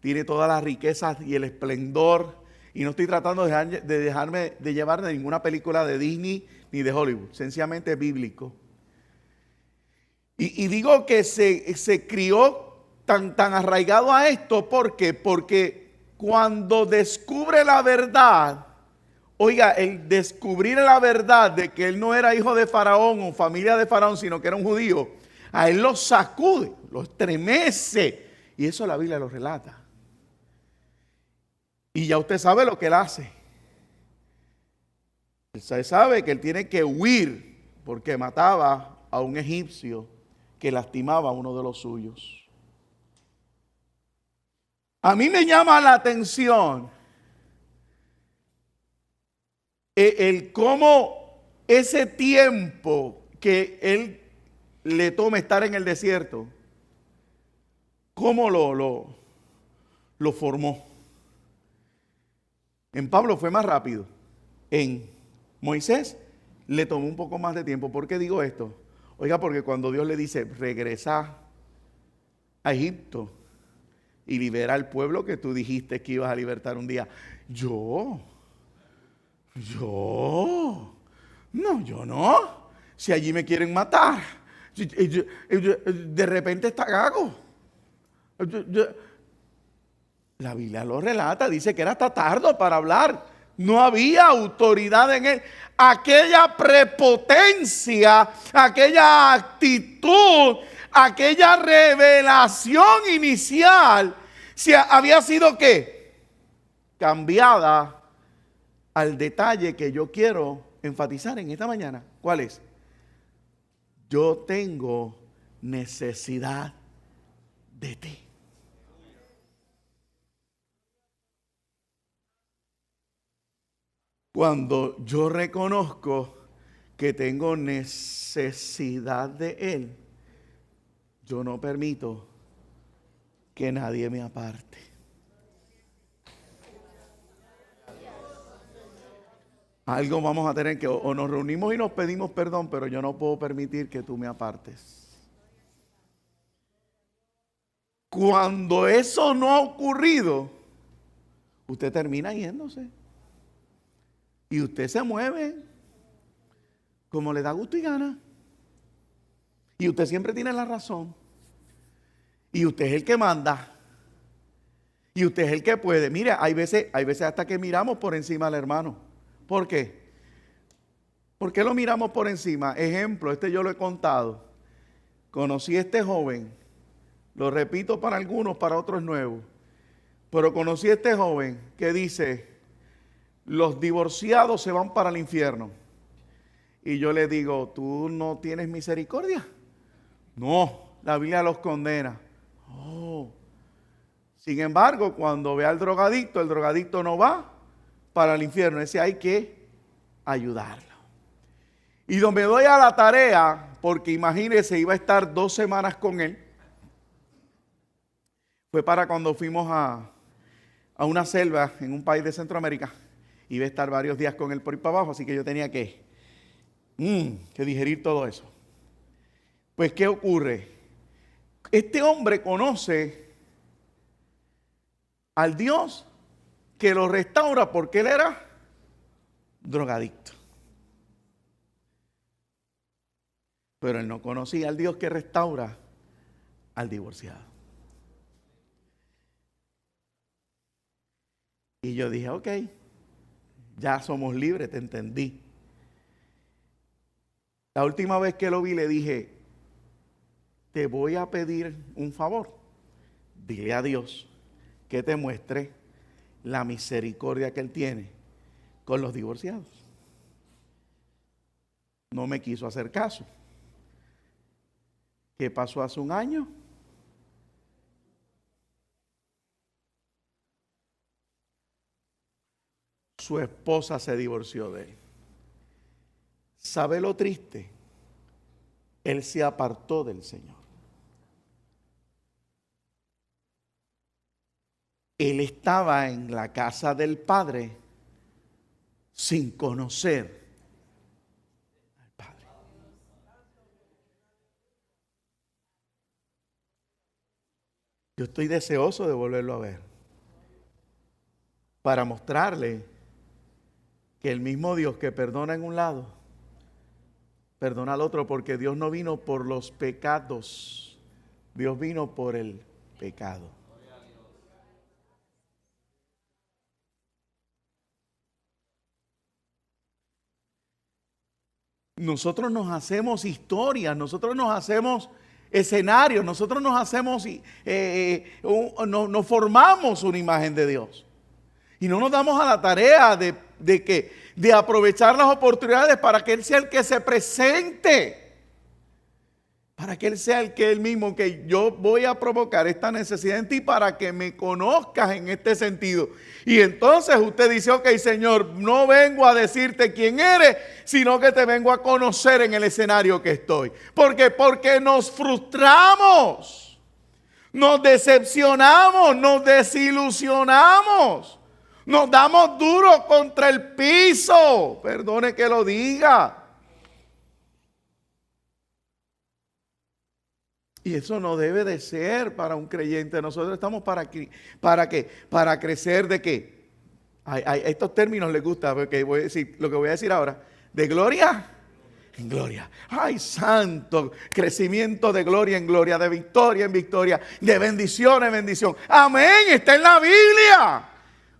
Tiene todas las riquezas y el esplendor. Y no estoy tratando de dejarme de llevar de ninguna película de Disney ni de Hollywood. Sencillamente bíblico. Y digo que se crió tan arraigado a esto. ¿Por qué? Porque cuando descubre la verdad, oiga, el descubrir la verdad de que él no era hijo de Faraón o familia de Faraón, sino que era un judío, a él lo sacude, lo estremece. Y eso la Biblia lo relata. Y ya usted sabe lo que él hace. Usted sabe que él tiene que huir porque mataba a un egipcio que lastimaba a uno de los suyos. A mí me llama la atención el cómo ese tiempo que él le toma estar en el desierto, cómo lo formó. En Pablo fue más rápido. En Moisés le tomó un poco más de tiempo. ¿Por qué digo esto? Oiga, porque cuando Dios le dice, regresa a Egipto y libera al pueblo que tú dijiste que ibas a libertar un día. Yo no. Si allí me quieren matar. De repente está gago. La Biblia lo relata, dice que era hasta tardo para hablar. No había autoridad en él. Aquella prepotencia, aquella actitud, aquella revelación inicial, había sido ¿qué? Cambiada al detalle que yo quiero enfatizar en esta mañana. ¿Cuál es? Yo tengo necesidad de ti. Cuando yo reconozco que tengo necesidad de Él, yo no permito que nadie me aparte. Algo vamos a tener que, o nos reunimos y nos pedimos perdón, pero yo no puedo permitir que tú me apartes. Cuando eso no ha ocurrido, usted termina yéndose. Y usted se mueve como le da gusto y gana. Y usted siempre tiene la razón. Y usted es el que manda. Y usted es el que puede. Mire, hay veces hasta que miramos por encima al hermano. ¿Por qué? ¿Por qué lo miramos por encima? Ejemplo, yo lo he contado. Conocí a este joven. Lo repito para algunos, para otros nuevos. Pero conocí a este joven que dice: los divorciados se van para el infierno. Y yo le digo: ¿tú no tienes misericordia? No, la Biblia los condena. Oh. Sin embargo, cuando ve al drogadicto, el drogadicto no va para el infierno. Ese hay que ayudarlo. Y donde me doy a la tarea, porque imagínese, iba a estar 2 semanas con él. Fue para cuando fuimos a una selva en un país de Centroamérica. Iba a estar varios días con él por ir para abajo, así que yo tenía que digerir todo eso. Pues, ¿qué ocurre? Este hombre conoce al Dios que lo restaura porque él era drogadicto. Pero él no conocía al Dios que restaura al divorciado. Y yo dije: ok, ya somos libres, te entendí. La última vez que lo vi le dije: te voy a pedir un favor. Dile a Dios que te muestre la misericordia que Él tiene con los divorciados. No me quiso hacer caso. ¿Qué pasó hace un año? Su esposa se divorció de él. ¿Sabe lo triste? Él se apartó del Señor. Él estaba en la casa del Padre sin conocer al Padre. Yo estoy deseoso de volverlo a ver para mostrarle que el mismo Dios que perdona en un lado, perdona al otro, porque Dios no vino por los pecados, Dios vino por el pecado. Nosotros nos hacemos historias, nosotros nos hacemos escenarios, nosotros nos hacemos, nos formamos una imagen de Dios. Y no nos damos a la tarea de aprovechar las oportunidades para que Él sea el que se presente. Para que Él sea el que Él mismo, que yo voy a provocar esta necesidad en ti para que me conozcas en este sentido. Y entonces usted dice: ok, Señor, no vengo a decirte quién eres, sino que te vengo a conocer en el escenario que estoy. ¿Por qué? Porque nos frustramos, nos decepcionamos, nos desilusionamos. Nos damos duro contra el piso. Perdone que lo diga. Y eso no debe de ser para un creyente. Nosotros estamos ¿para qué? Para crecer de qué. Estos términos les gusta, porque voy a decir lo que voy a decir ahora. De gloria en gloria. Ay, santo, crecimiento de gloria en gloria, de victoria en victoria, de bendición en bendición. Amén, está en la Biblia.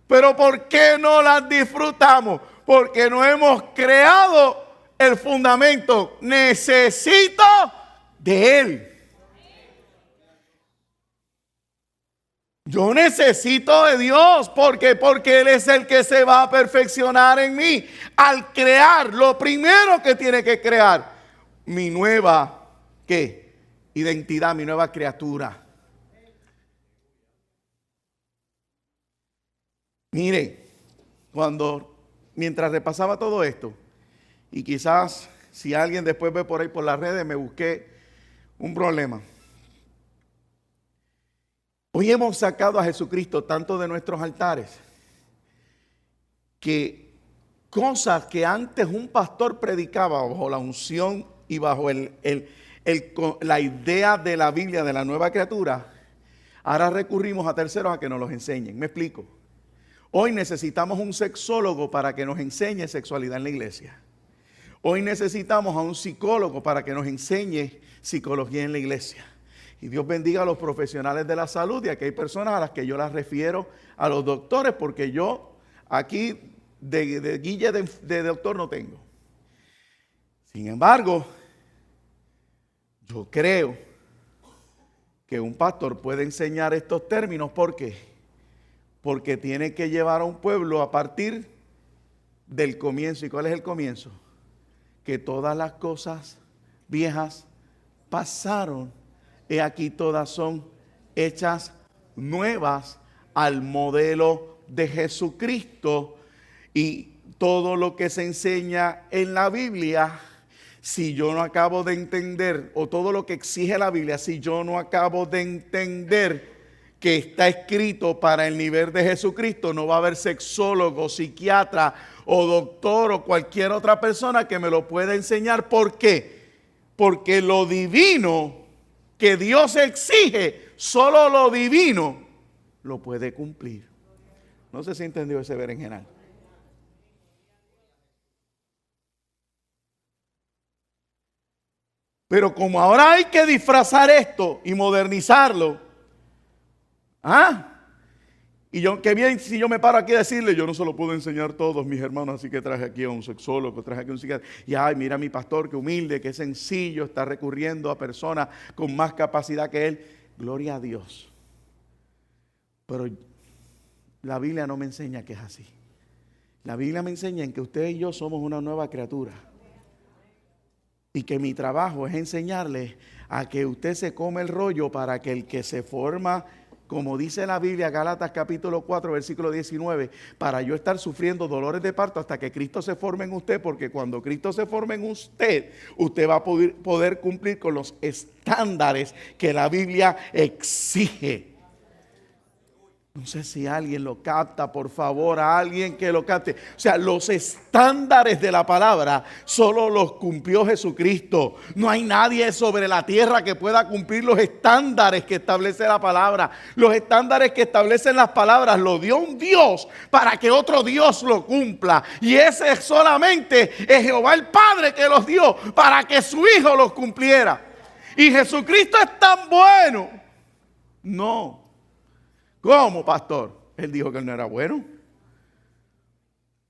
Pero ¿por qué no las disfrutamos? Porque no hemos creado el fundamento. Necesito de Él. Yo necesito de Dios. Porque Él es el que se va a perfeccionar en mí. Al crear, lo primero que tiene que crear, mi nueva, ¿qué? Identidad, mi nueva criatura. Mire, mientras repasaba todo esto, y quizás si alguien después ve por ahí por las redes, me busqué un problema. Hoy hemos sacado a Jesucristo tanto de nuestros altares que cosas que antes un pastor predicaba bajo la unción y bajo la idea de la Biblia de la nueva criatura, ahora recurrimos a terceros a que nos los enseñen. ¿Me explico? Hoy necesitamos un sexólogo para que nos enseñe sexualidad en la iglesia. Hoy necesitamos a un psicólogo para que nos enseñe psicología en la iglesia. Y Dios bendiga a los profesionales de la salud, y aquí hay personas a las que yo las refiero a los doctores, porque yo aquí de guille de doctor no tengo. Sin embargo, yo creo que un pastor puede enseñar estos términos. ¿Por qué? Porque tiene que llevar a un pueblo a partir del comienzo. ¿Y cuál es el comienzo? Que todas las cosas viejas pasaron. He aquí todas son hechas nuevas al modelo de Jesucristo. Y todo lo que se enseña en la Biblia, si yo no acabo de entender, o todo lo que exige la Biblia, si yo no acabo de entender que está escrito para el nivel de Jesucristo, no va a haber sexólogo, psiquiatra o doctor o cualquier otra persona que me lo pueda enseñar. ¿Por qué? Porque lo divino que Dios exige, solo lo divino lo puede cumplir. No sé si entendió ese berenjenal. Pero como ahora hay que disfrazar esto y modernizarlo, y yo, qué bien si yo me paro aquí a decirle, yo no se lo puedo enseñar a todos mis hermanos, así que traje aquí a un sexólogo, traje aquí a un psiquiatra. Y ay, mira a mi pastor, qué humilde, qué sencillo, está recurriendo a personas con más capacidad que él. Gloria a Dios. Pero la Biblia no me enseña que es así. La Biblia me enseña en que usted y yo somos una nueva criatura. Y que mi trabajo es enseñarle a que usted se come el rollo para que el que se forma, como dice la Biblia, Gálatas capítulo 4, versículo 19, para yo estar sufriendo dolores de parto hasta que Cristo se forme en usted, porque cuando Cristo se forme en usted, usted va a poder cumplir con los estándares que la Biblia exige. No sé si alguien lo capta, por favor, a alguien que lo capte. O sea, los estándares de la palabra solo los cumplió Jesucristo. No hay nadie sobre la tierra que pueda cumplir los estándares que establece la palabra. Los estándares que establecen las palabras los dio un Dios para que otro Dios lo cumpla. Y ese solamente es Jehová el Padre que los dio para que su Hijo los cumpliera. Y Jesucristo es tan bueno. No. ¿Cómo, pastor? Él dijo que él no era bueno.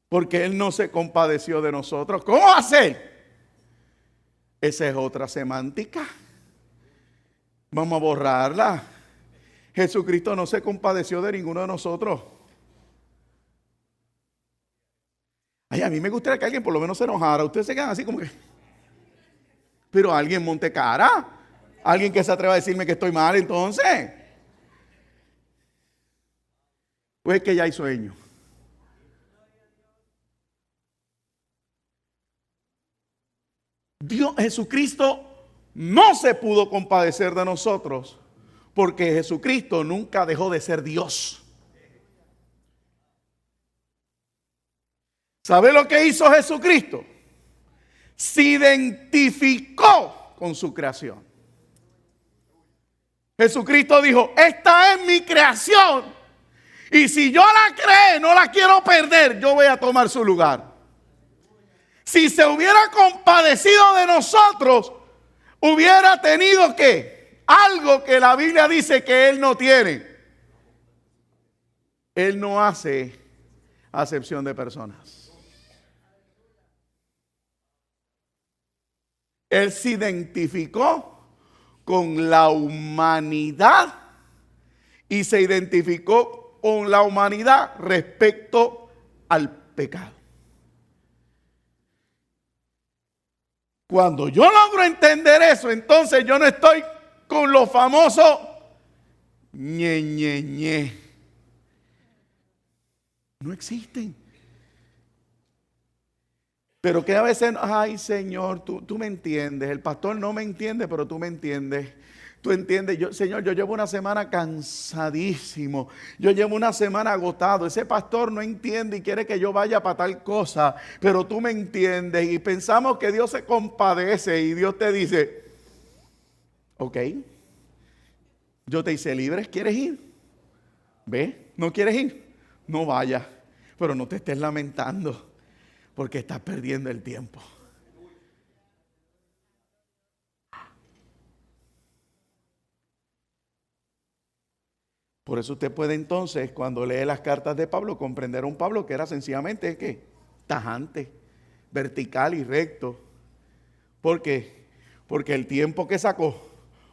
Porque él no se compadeció de nosotros. ¿Cómo va a ser? Esa es otra semántica. Vamos a borrarla. Jesucristo no se compadeció de ninguno de nosotros. Ay, a mí me gustaría que alguien por lo menos se enojara. Ustedes se quedan así como que... Pero alguien monte cara. Alguien que se atreva a decirme que estoy mal entonces. Pues es que ya hay sueño. Jesucristo no se pudo compadecer de nosotros porque Jesucristo nunca dejó de ser Dios. ¿Sabe lo que hizo Jesucristo? Se identificó con su creación. Jesucristo dijo, esta es mi creación. Y si yo la creé, no la quiero perder, yo voy a tomar su lugar. si se hubiera compadecido de nosotros, hubiera tenido que algo que la Biblia dice que Él no tiene. Él no hace acepción de personas. Él se identificó con la humanidad y se identificó con la humanidad respecto al pecado. Cuando yo logro entender eso, entonces yo no estoy con los famosos ñe. No existen. Pero que a veces, ay Señor, tú me entiendes. El pastor no me entiende, pero tú me entiendes. Tú entiendes, Señor, yo llevo una semana cansadísimo. Yo llevo una semana agotado. Ese pastor no entiende y quiere que yo vaya para tal cosa. Pero tú me entiendes. Y pensamos que Dios se compadece y Dios te dice, ok, yo te hice libre, ¿quieres ir? ¿Ve? ¿No quieres ir? No vayas. Pero no te estés lamentando porque estás perdiendo el tiempo. Por eso usted puede entonces, cuando lee las cartas de Pablo, comprender a un Pablo que era sencillamente, ¿qué? Tajante, vertical y recto. ¿Por qué? Porque el tiempo que sacó,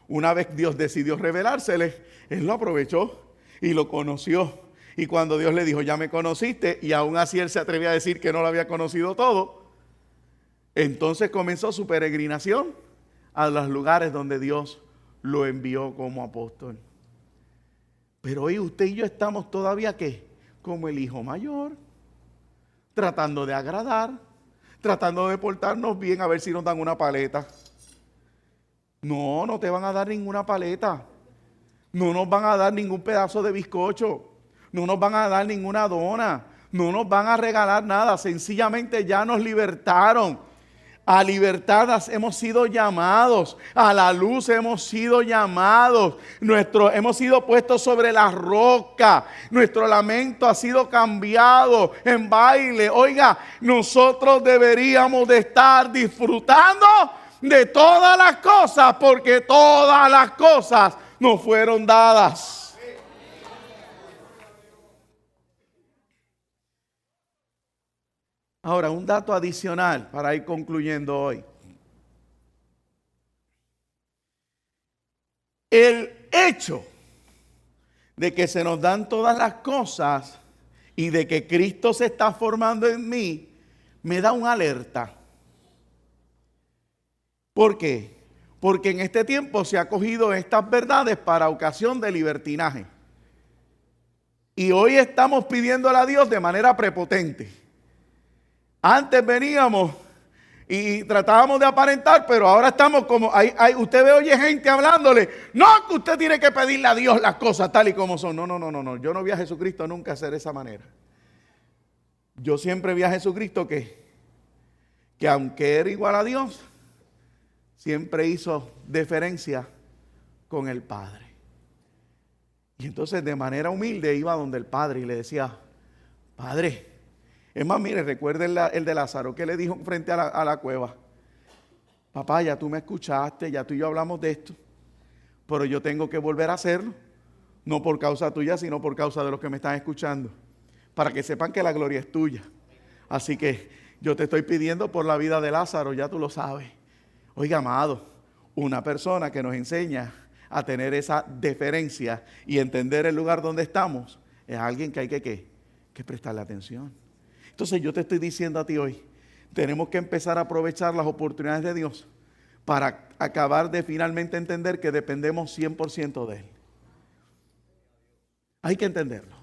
una vez Dios decidió revelársele, él lo aprovechó y lo conoció. Y cuando Dios le dijo, ya me conociste, y aún así él se atrevía a decir que no lo había conocido todo, entonces comenzó su peregrinación a los lugares donde Dios lo envió como apóstol. Pero hoy usted y yo estamos todavía, ¿qué? Como el hijo mayor, tratando de agradar, tratando de portarnos bien, a ver si nos dan una paleta. No, no te van a dar ninguna paleta. No nos van a dar ningún pedazo de bizcocho. No nos van a dar ninguna dona. No nos van a regalar nada. Sencillamente ya nos libertaron. A libertad hemos sido llamados, a la luz hemos sido llamados, hemos sido puestos sobre la roca, nuestro lamento ha sido cambiado en baile. Oiga, nosotros deberíamos de estar disfrutando de todas las cosas, porque todas las cosas nos fueron dadas. Ahora, un dato adicional para ir concluyendo hoy. El hecho de que se nos dan todas las cosas y de que Cristo se está formando en mí, me da una alerta. ¿Por qué? Porque en este tiempo se ha cogido estas verdades para ocasión de libertinaje. Y hoy estamos pidiéndole a Dios de manera prepotente. Antes veníamos y tratábamos de aparentar, pero ahora estamos como, usted ve, oye gente hablándole, no, que usted tiene que pedirle a Dios las cosas tal y como son. No, yo no vi a Jesucristo nunca hacer de esa manera. Yo siempre vi a Jesucristo que aunque era igual a Dios, siempre hizo deferencia con el Padre. Y entonces de manera humilde iba donde el Padre y le decía, Padre. Es más, mire, recuerde el de Lázaro que le dijo frente a la cueva. Papá, ya tú me escuchaste, ya tú y yo hablamos de esto, pero yo tengo que volver a hacerlo, no por causa tuya, sino por causa de los que me están escuchando, para que sepan que la gloria es tuya. Así que yo te estoy pidiendo por la vida de Lázaro, ya tú lo sabes. Oiga, amado, una persona que nos enseña a tener esa deferencia y entender el lugar donde estamos, es alguien que hay que prestarle atención. Entonces yo te estoy diciendo a ti hoy, tenemos que empezar a aprovechar las oportunidades de Dios para acabar de finalmente entender que dependemos 100% de Él. Hay que entenderlo.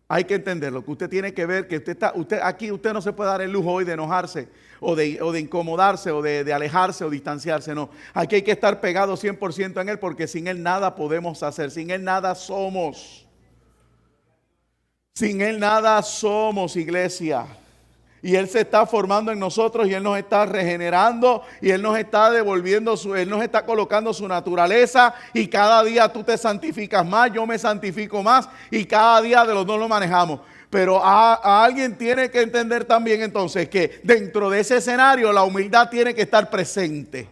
Hay que entenderlo, que usted tiene que ver que usted no se puede dar el lujo hoy de enojarse o de incomodarse o de alejarse o distanciarse, no. Aquí hay que estar pegado 100% en Él, porque sin Él nada podemos hacer, sin Él nada somos. Sin Él nada somos, iglesia. Y Él se está formando en nosotros y Él nos está regenerando y Él nos está devolviendo, Él nos está colocando su naturaleza, y cada día tú te santificas más, yo me santifico más, y cada día de los dos lo manejamos. Pero a alguien tiene que entender también entonces que dentro de ese escenario la humildad tiene que estar presente.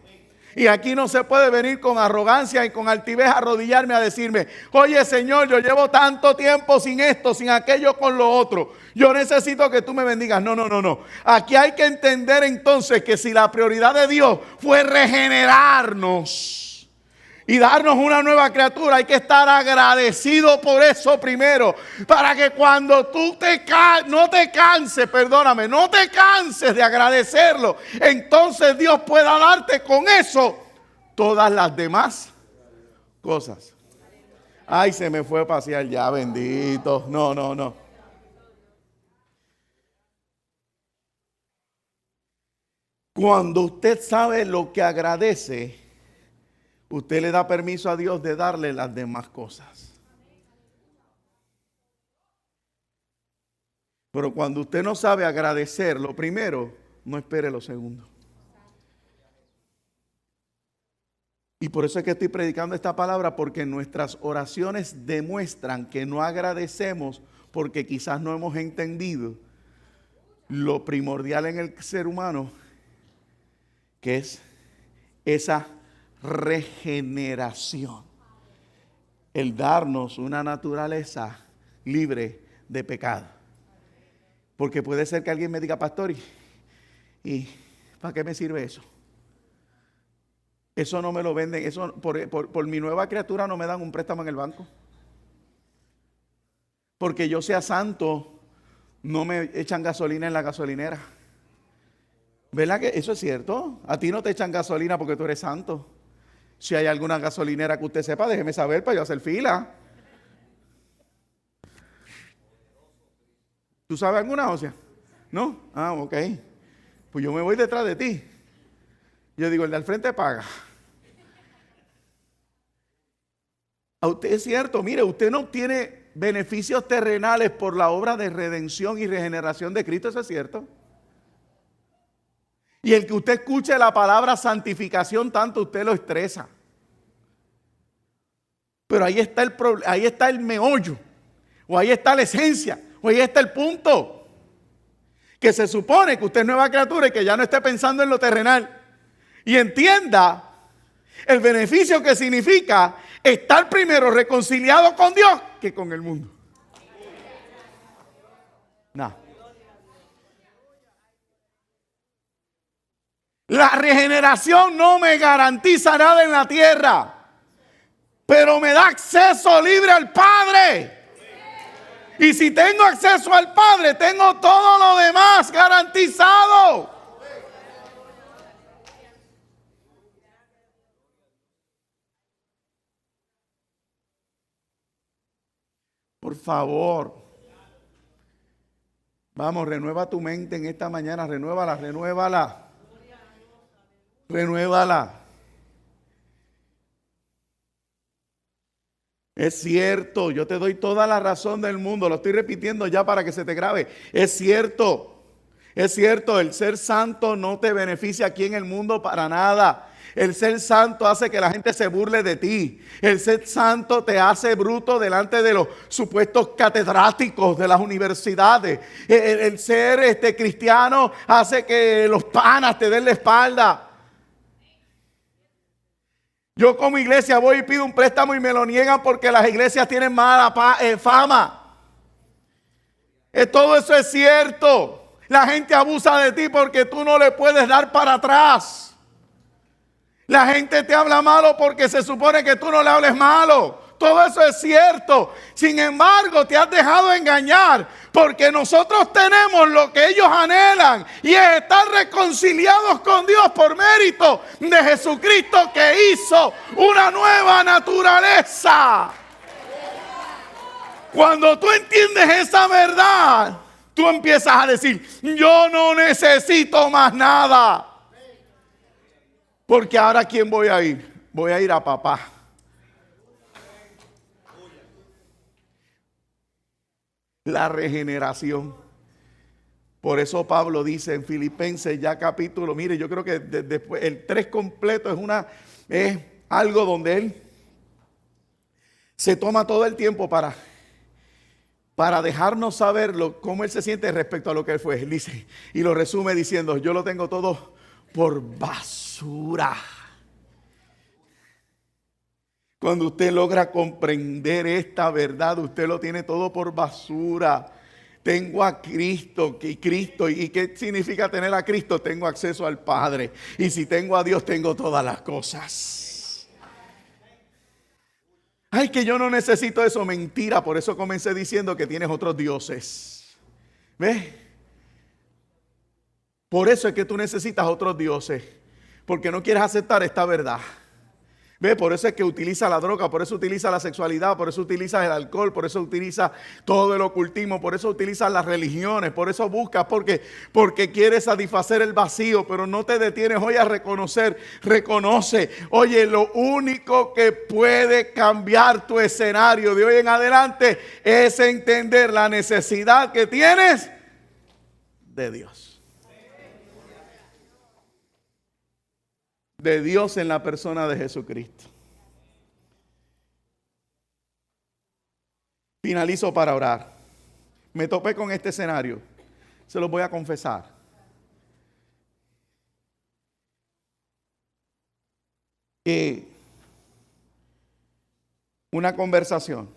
Y aquí no se puede venir con arrogancia y con altivez a arrodillarme a decirme, oye Señor, yo llevo tanto tiempo sin esto, sin aquello, con lo otro. Yo necesito que tú me bendigas. No. Aquí hay que entender entonces que si la prioridad de Dios fue regenerarnos y darnos una nueva criatura, hay que estar agradecido por eso primero, para que cuando tú no te canses de agradecerlo, entonces Dios pueda darte con eso todas las demás cosas. Ay, se me fue a pasear ya, bendito. No. Cuando usted sabe lo que agradece, usted le da permiso a Dios de darle las demás cosas. Pero cuando usted no sabe agradecer lo primero, no espere lo segundo. Y por eso es que estoy predicando esta palabra, porque nuestras oraciones demuestran que no agradecemos porque quizás no hemos entendido lo primordial en el ser humano, que es esa regeneración, el darnos una naturaleza libre de pecado. Porque puede ser que alguien me diga, pastor, ¿y para qué me sirve eso? Eso no me lo venden, eso por mi nueva criatura no me dan un préstamo en el banco. Porque yo sea santo, no me echan gasolina en la gasolinera. ¿Verdad que eso es cierto? A ti no te echan gasolina porque tú eres santo. Si hay alguna gasolinera que usted sepa, déjeme saber para yo hacer fila. ¿Tú sabes alguna, José? ¿No? Ah, ok. Pues yo me voy detrás de ti. Yo digo, el de al frente paga. A usted es cierto, mire, usted no obtiene beneficios terrenales por la obra de redención y regeneración de Cristo, eso es cierto. Y el que usted escuche la palabra santificación tanto, usted lo estresa. Pero ahí está el meollo, o ahí está la esencia, o ahí está el punto. Que se supone que usted es nueva criatura y que ya no esté pensando en lo terrenal. Y entienda el beneficio que significa estar primero reconciliado con Dios que con el mundo. No. La regeneración no me garantiza nada en la tierra, pero me da acceso libre al Padre. Y si tengo acceso al Padre, tengo todo lo demás garantizado. Por favor, vamos, renueva tu mente en esta mañana, renuévala. Es cierto, yo te doy toda la razón del mundo, lo estoy repitiendo ya para que se te grabe. Es cierto, el ser santo no te beneficia aquí en el mundo para nada. El ser santo hace que la gente se burle de ti. El ser santo te hace bruto delante de los supuestos catedráticos de las universidades. El ser cristiano hace que los panas te den la espalda. Yo como iglesia voy y pido un préstamo y me lo niegan porque las iglesias tienen mala fama. Todo eso es cierto. La gente abusa de ti porque tú no le puedes dar para atrás. La gente te habla malo porque se supone que tú no le hables malo. Todo eso es cierto. Sin embargo, te has dejado engañar porque nosotros tenemos lo que ellos anhelan y es estar reconciliados con Dios por mérito de Jesucristo, que hizo una nueva naturaleza. Cuando tú entiendes esa verdad, tú empiezas a decir, yo no necesito más nada. Porque ahora, ¿a quién voy a ir? Voy a ir a papá. La regeneración. Por eso Pablo dice en Filipenses ya capítulo, mire, yo creo que después el 3 completo es algo donde él se toma todo el tiempo para para dejarnos saber cómo Él se siente respecto a lo que Él fue. Él dice, y lo resume diciendo, yo lo tengo todo por basura. Cuando usted logra comprender esta verdad, usted lo tiene todo por basura. Tengo a Cristo, ¿y qué significa tener a Cristo? Tengo acceso al Padre. Y si tengo a Dios, tengo todas las cosas. Ay, que yo no necesito eso. Mentira, por eso comencé diciendo que tienes otros dioses. ¿Ves? Por eso es que tú necesitas otros dioses. Porque no quieres aceptar esta verdad. ¿Ve? Por eso es que utiliza la droga, por eso utiliza la sexualidad, por eso utiliza el alcohol, por eso utiliza todo el ocultismo, por eso utiliza las religiones, por eso buscas, porque quieres satisfacer el vacío, pero no te detienes hoy a reconoce. Oye, lo único que puede cambiar tu escenario de hoy en adelante es entender la necesidad que tienes de Dios. De Dios en la persona de Jesucristo. Finalizo para orar. Me topé con este escenario. Se los voy a confesar. Una conversación.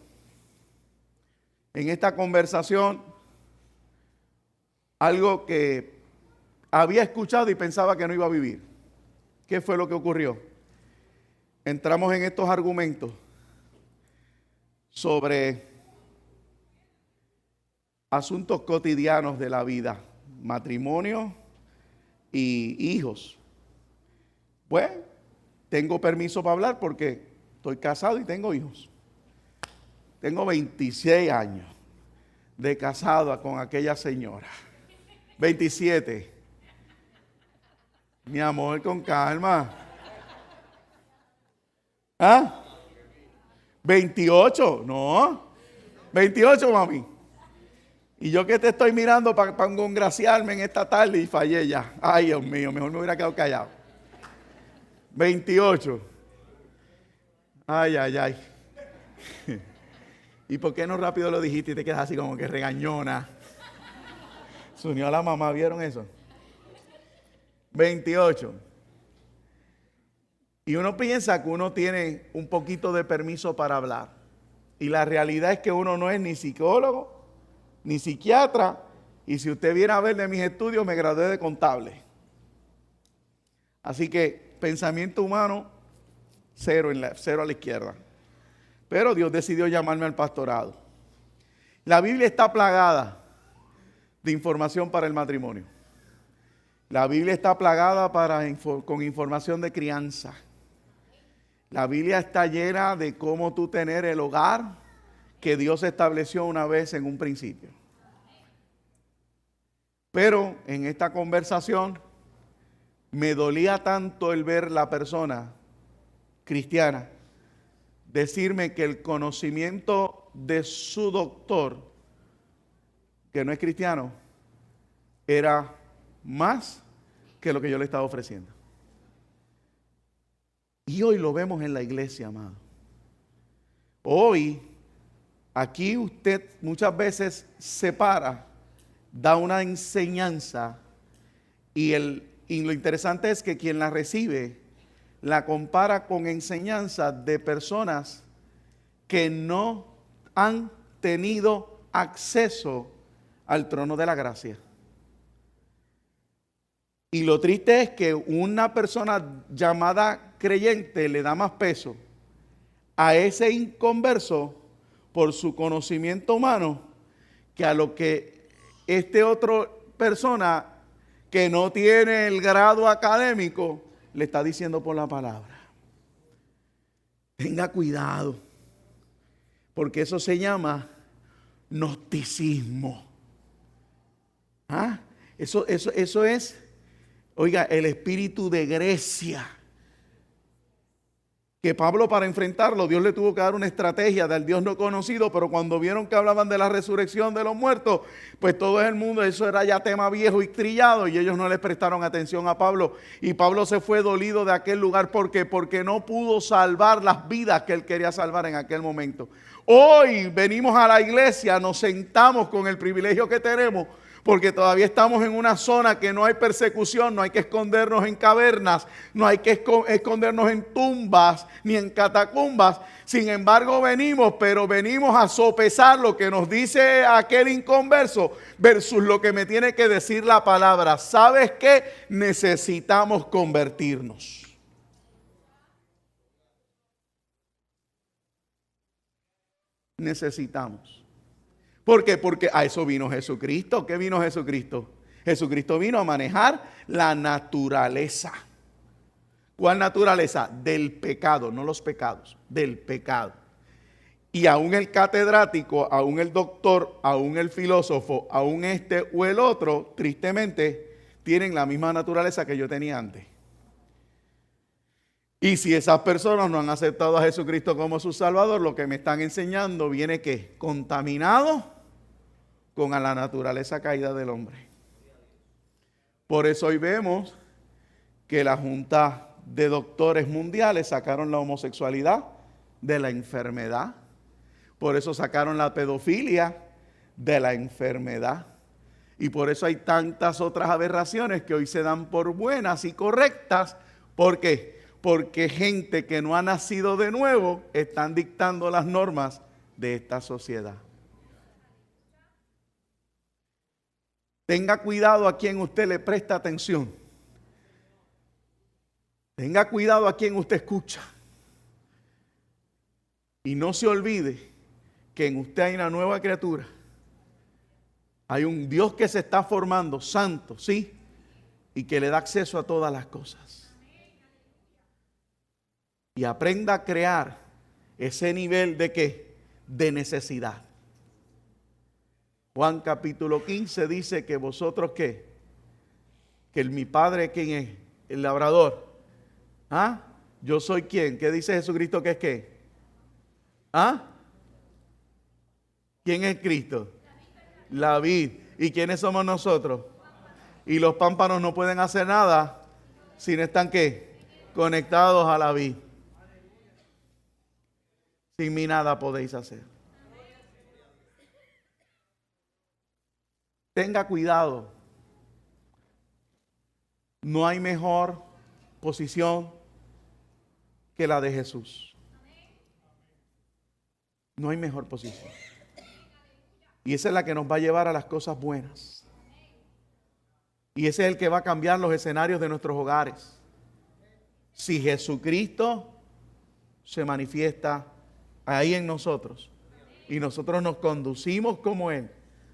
En esta conversación, algo que había escuchado y pensaba que no iba a vivir. ¿Qué fue lo que ocurrió? Entramos en estos argumentos sobre asuntos cotidianos de la vida, matrimonio y hijos. Pues, tengo permiso para hablar porque estoy casado y tengo hijos. Tengo 26 años de casado con aquella señora. 27. Mi amor, con calma. ¿Ah? 28, no. 28, mami. Y yo que te estoy mirando para congraciarme en esta tarde y fallé ya. Ay, Dios mío, mejor me hubiera quedado callado. 28. Ay, ay, ay. ¿Y por qué no rápido lo dijiste y te quedas así como que regañona? Se unió a la mamá, ¿vieron eso? 28. Y uno piensa que uno tiene un poquito de permiso para hablar. Y la realidad es que uno no es ni psicólogo, ni psiquiatra. Y si usted viene a ver de mis estudios, me gradué de contable. Así que pensamiento humano, cero a la izquierda. Pero Dios decidió llamarme al pastorado. La Biblia está plagada de información para el matrimonio. La Biblia está plagada con información de crianza. La Biblia está llena de cómo tú tener el hogar que Dios estableció una vez en un principio. Pero en esta conversación me dolía tanto el ver la persona cristiana decirme que el conocimiento de su doctor, que no es cristiano, era más que lo que yo le estaba ofreciendo. Y hoy lo vemos en la iglesia, amado. Hoy, aquí usted muchas veces se para, da una enseñanza y lo interesante es que quien la recibe la compara con enseñanzas de personas que no han tenido acceso al trono de la gracia. Y lo triste es que una persona llamada creyente le da más peso a ese inconverso por su conocimiento humano que a lo que este otro persona que no tiene el grado académico le está diciendo por la palabra. Tenga cuidado, porque eso se llama gnosticismo. ¿Ah? Eso es, oiga, el espíritu de Grecia. Que Pablo, para enfrentarlo, Dios le tuvo que dar una estrategia del Dios no conocido, pero cuando vieron que hablaban de la resurrección de los muertos, pues todo el mundo, eso era ya tema viejo y trillado, y ellos no les prestaron atención a Pablo. Y Pablo se fue dolido de aquel lugar. ¿Por qué? Porque no pudo salvar las vidas que él quería salvar en aquel momento. Hoy venimos a la iglesia, nos sentamos con el privilegio que tenemos, porque todavía estamos en una zona que no hay persecución, no hay que escondernos en cavernas, no hay que escondernos en tumbas ni en catacumbas. Sin embargo venimos, pero venimos a sopesar lo que nos dice aquel inconverso versus lo que me tiene que decir la palabra. ¿Sabes qué? Necesitamos convertirnos. Necesitamos. ¿Por qué? Porque a eso vino Jesucristo. ¿Qué vino Jesucristo? Jesucristo vino a manejar la naturaleza. ¿Cuál naturaleza? Del pecado, no los pecados, del pecado. Y aún el catedrático, aún el doctor, aún el filósofo, aún este o el otro, tristemente, tienen la misma naturaleza que yo tenía antes. Y si esas personas no han aceptado a Jesucristo como su Salvador, lo que me están enseñando viene ¿qué? Contaminado con a la naturaleza caída del hombre. Por eso hoy vemos que la Junta de Doctores Mundiales sacaron la homosexualidad de la enfermedad. Por eso sacaron la pedofilia de la enfermedad. Y por eso hay tantas otras aberraciones que hoy se dan por buenas y correctas. ¿Por qué? Porque gente que no ha nacido de nuevo están dictando las normas de esta sociedad. Tenga cuidado a quien usted le presta atención. Tenga cuidado a quien usted escucha. Y no se olvide que en usted hay una nueva criatura. Hay un Dios que se está formando, santo, sí, y que le da acceso a todas las cosas. Y aprenda a crear ese nivel de ¿qué? De necesidad. Juan capítulo 15 dice que vosotros ¿qué? Que mi Padre, ¿quién es? El labrador. ¿Ah? Yo soy ¿quién? ¿Qué dice Jesucristo que es qué? ¿Ah? ¿Quién es Cristo? La vid. ¿Y quiénes somos nosotros? Y los pámpanos no pueden hacer nada si no están ¿qué? Conectados a la vid. Sin mí nada podéis hacer. Tenga cuidado. No hay mejor posición que la de Jesús. No hay mejor posición. Y esa es la que nos va a llevar a las cosas buenas. Y ese es el que va a cambiar los escenarios de nuestros hogares. Si Jesucristo se manifiesta ahí en nosotros y nosotros nos conducimos como Él,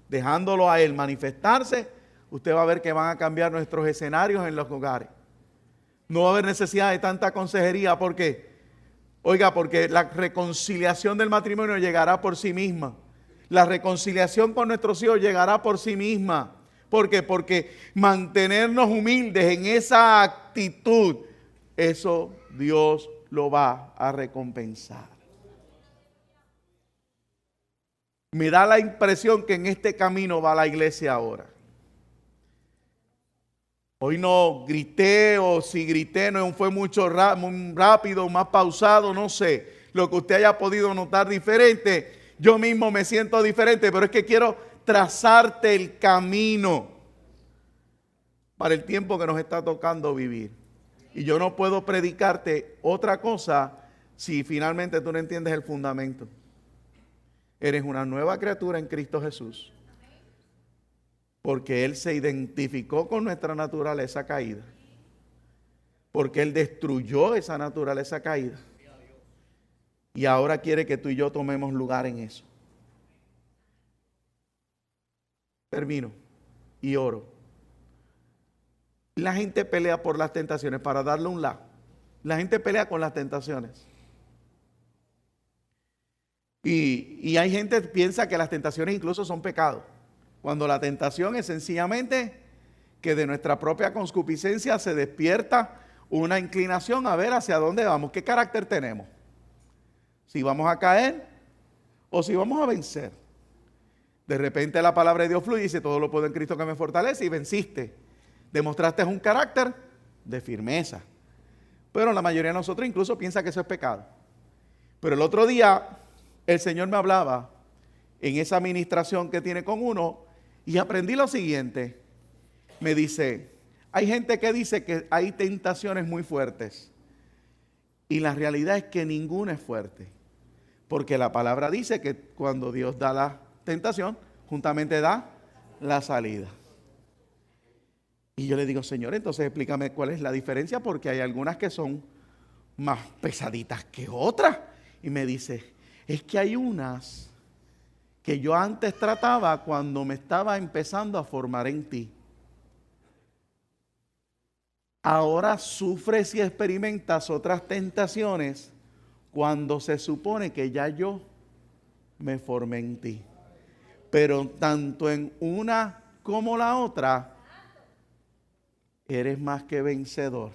dejándolo a Él manifestarse, usted va a ver que van a cambiar nuestros escenarios en los hogares. No va a haber necesidad de tanta consejería. ¿Por qué? Oiga, porque la reconciliación del matrimonio llegará por sí misma. La reconciliación con nuestros hijos llegará por sí misma. ¿Por qué? Porque mantenernos humildes en esa actitud, eso Dios lo va a recompensar. Me da la impresión que en este camino va la iglesia ahora. Hoy no grité, o si grité no fue muy rápido, más pausado, no sé. Lo que usted haya podido notar diferente. Yo mismo me siento diferente, pero es que quiero trazarte el camino para el tiempo que nos está tocando vivir. Y yo no puedo predicarte otra cosa si finalmente tú no entiendes el fundamento. Eres una nueva criatura en Cristo Jesús. Porque Él se identificó con nuestra naturaleza caída. Porque Él destruyó esa naturaleza caída. Y ahora quiere que tú y yo tomemos lugar en eso. Termino y oro. La gente pelea por las tentaciones, para darle un la. La gente pelea con las tentaciones. Y hay gente que piensa que las tentaciones incluso son pecados. Cuando la tentación es sencillamente que de nuestra propia concupiscencia se despierta una inclinación a ver hacia dónde vamos, qué carácter tenemos. Si vamos a caer o si vamos a vencer. De repente la palabra de Dios fluye y dice, todo lo puedo en Cristo que me fortalece, y venciste. Demostraste un carácter de firmeza. Pero la mayoría de nosotros incluso piensa que eso es pecado. Pero el otro día el Señor me hablaba en esa administración que tiene con uno y aprendí lo siguiente. Me dice, hay gente que dice que hay tentaciones muy fuertes y la realidad es que ninguna es fuerte, porque la palabra dice que cuando Dios da la tentación, juntamente da la salida. Y yo le digo, Señor, entonces explícame cuál es la diferencia, porque hay algunas que son más pesaditas que otras. Y me dice, es que hay unas que yo antes trataba cuando me estaba empezando a formar en ti. Ahora sufres y experimentas otras tentaciones cuando se supone que ya yo me formé en ti. Pero tanto en una como la otra, eres más que vencedor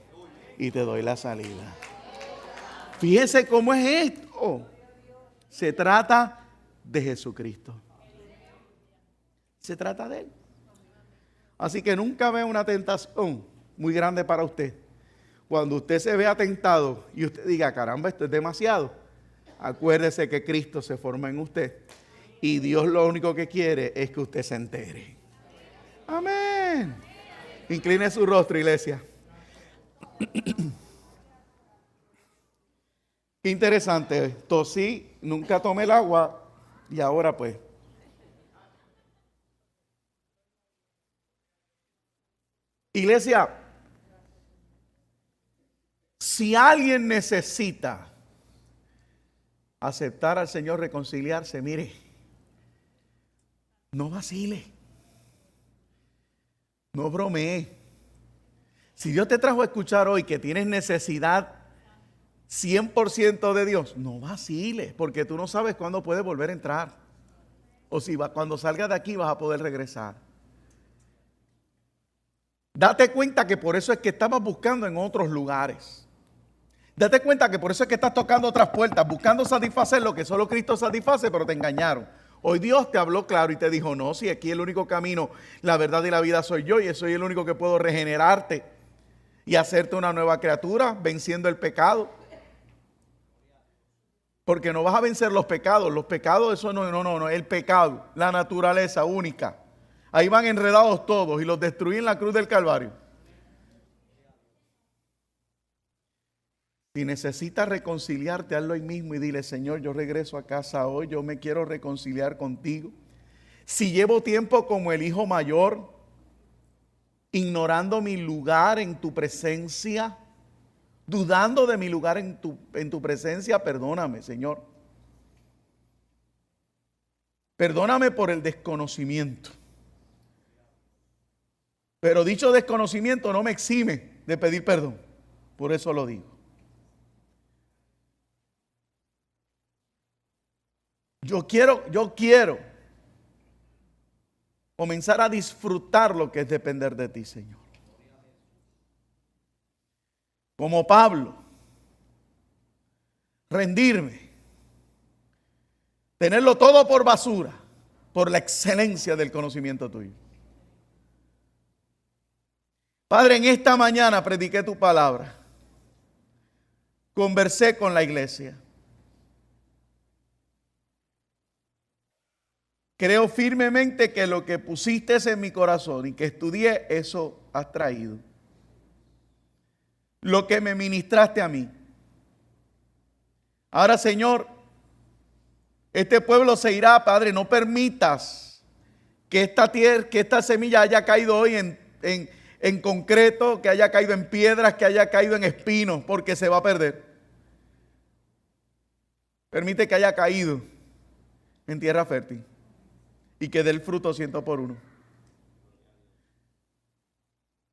y te doy la salida. Fíjese cómo es esto. Se trata de Jesucristo. Se trata de Él. Así que nunca vea una tentación muy grande para usted. Cuando usted se vea tentado y usted diga, caramba, esto es demasiado, acuérdese que Cristo se forma en usted. Y Dios lo único que quiere es que usted se entere. Amén. Incline su rostro, iglesia. Qué interesante. Tosí, nunca tomé el agua y ahora pues. Iglesia, si alguien necesita aceptar al Señor, reconciliarse, mire, no vacile, no bromee. Si Dios te trajo a escuchar hoy que tienes necesidad 100% de Dios, no vaciles, porque tú no sabes cuándo puedes volver a entrar. O si cuando salgas de aquí vas a poder regresar. Date cuenta que por eso es que estabas buscando en otros lugares. Date cuenta que por eso es que estás tocando otras puertas, buscando satisfacer lo que solo Cristo satisface, pero te engañaron. Hoy Dios te habló claro y te dijo, no, si aquí el único camino, la verdad y la vida soy yo, y soy el único que puedo regenerarte y hacerte una nueva criatura, venciendo el pecado. Porque no vas a vencer los pecados, eso no, el pecado, la naturaleza única. Ahí van enredados todos y los destruí en la cruz del Calvario. Si necesitas reconciliarte, hazlo hoy mismo y dile, Señor, yo regreso a casa hoy, yo me quiero reconciliar contigo. Si llevo tiempo como el hijo mayor, ignorando mi lugar en tu presencia, dudando de mi lugar en tu presencia, perdóname, Señor. Perdóname por el desconocimiento. Pero dicho desconocimiento no me exime de pedir perdón. Por eso lo digo. Yo quiero comenzar a disfrutar lo que es depender de ti, Señor. Como Pablo, rendirme, tenerlo todo por basura, por la excelencia del conocimiento tuyo. Padre, en esta mañana prediqué tu palabra, conversé con la iglesia. Creo firmemente que lo que pusiste en mi corazón y que estudié, eso has traído. Lo que me ministraste a mí. Ahora, Señor, este pueblo se irá, Padre, no permitas que esta semilla haya caído hoy en concreto, que haya caído en piedras, que haya caído en espinos, porque se va a perder. Permite que haya caído en tierra fértil y que dé el fruto 100 por 1.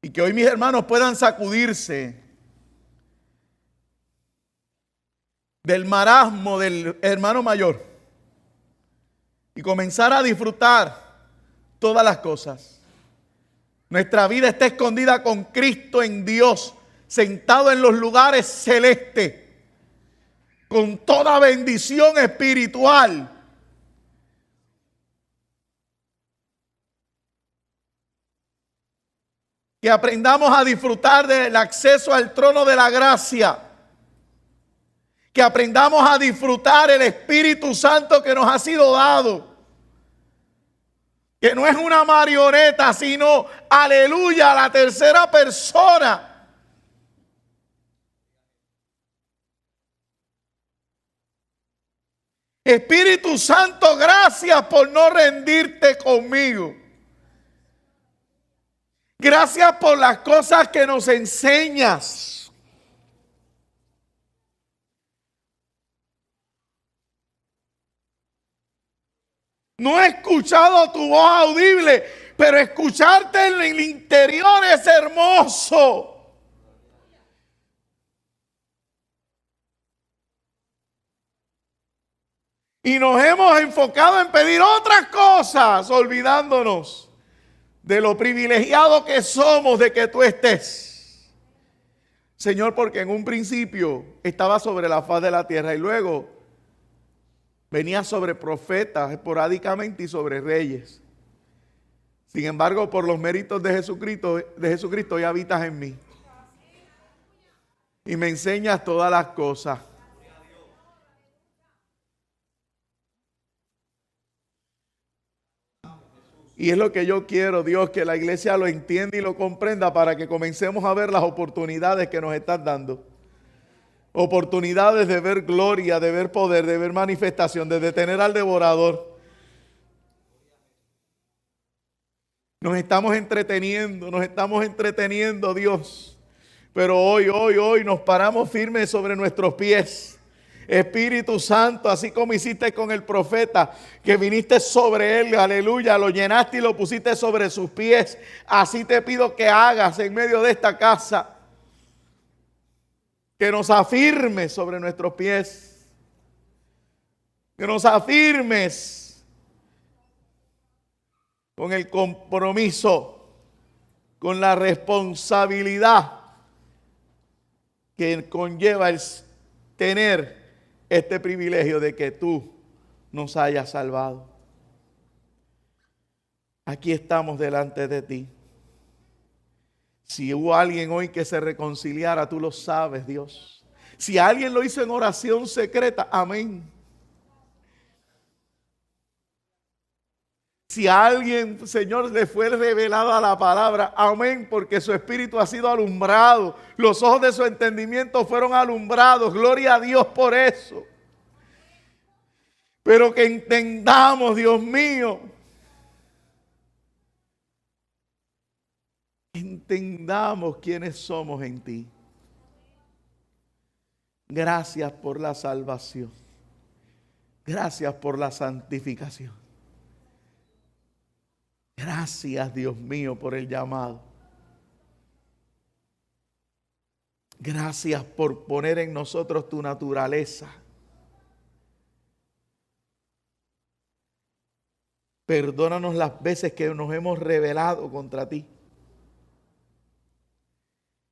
Y que hoy mis hermanos puedan sacudirse del marasmo del hermano mayor y comenzar a disfrutar todas las cosas. Nuestra vida está escondida con Cristo en Dios, sentado en los lugares celestes, con toda bendición espiritual. Que aprendamos a disfrutar del acceso al trono de la gracia. Que aprendamos a disfrutar el Espíritu Santo que nos ha sido dado. Que no es una marioneta, sino, aleluya, la tercera persona. Espíritu Santo, gracias por no rendirte conmigo. Gracias por las cosas que nos enseñas. No he escuchado tu voz audible, pero escucharte en el interior es hermoso. Y nos hemos enfocado en pedir otras cosas, olvidándonos de lo privilegiado que somos de que tú estés. Señor, porque en un principio estaba sobre la faz de la tierra y luego venía sobre profetas esporádicamente y sobre reyes. Sin embargo, por los méritos de Jesucristo ya habitas en mí. Y me enseñas todas las cosas. Y es lo que yo quiero, Dios, que la iglesia lo entienda y lo comprenda para que comencemos a ver las oportunidades que nos estás dando. Oportunidades de ver gloria, de ver poder, de ver manifestación, de detener al devorador. Nos estamos entreteniendo, Dios. Pero hoy nos paramos firmes sobre nuestros pies. Espíritu Santo, así como hiciste con el profeta, que viniste sobre él, aleluya, lo llenaste y lo pusiste sobre sus pies. Así te pido que hagas en medio de esta casa. Que nos afirmes sobre nuestros pies. Que nos afirmes con el compromiso, con la responsabilidad que conlleva el tener este privilegio de que tú nos hayas salvado. Aquí estamos delante de ti. Si hubo alguien hoy que se reconciliara, tú lo sabes, Dios. Si alguien lo hizo en oración secreta, amén. Si a alguien, Señor, le fue revelada la palabra, amén, porque su espíritu ha sido alumbrado. Los ojos de su entendimiento fueron alumbrados. Gloria a Dios por eso. Pero que entendamos, Dios mío, entendamos quiénes somos en ti. Gracias por la salvación. Gracias por la santificación. Gracias, Dios mío, por el llamado. Gracias por poner en nosotros tu naturaleza. Perdónanos las veces que nos hemos rebelado contra ti,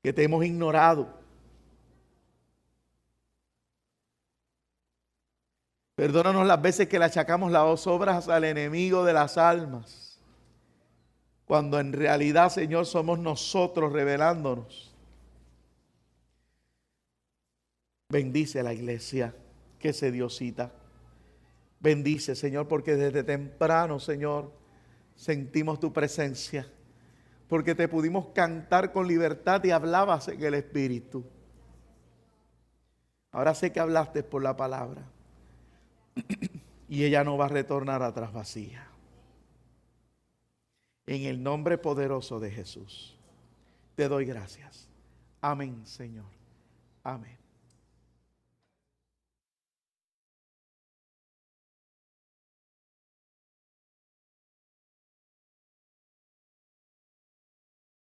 que te hemos ignorado. Perdónanos las veces que le achacamos las obras al enemigo de las almas, cuando en realidad, Señor, somos nosotros rebelándonos. Bendice a la iglesia que se dio cita. Bendice, Señor, porque desde temprano, Señor, sentimos tu presencia. Porque te pudimos cantar con libertad y hablabas en el Espíritu. Ahora sé que hablaste por la palabra. Y ella no va a retornar atrás vacía. En el nombre poderoso de Jesús, te doy gracias. Amén, Señor. Amén.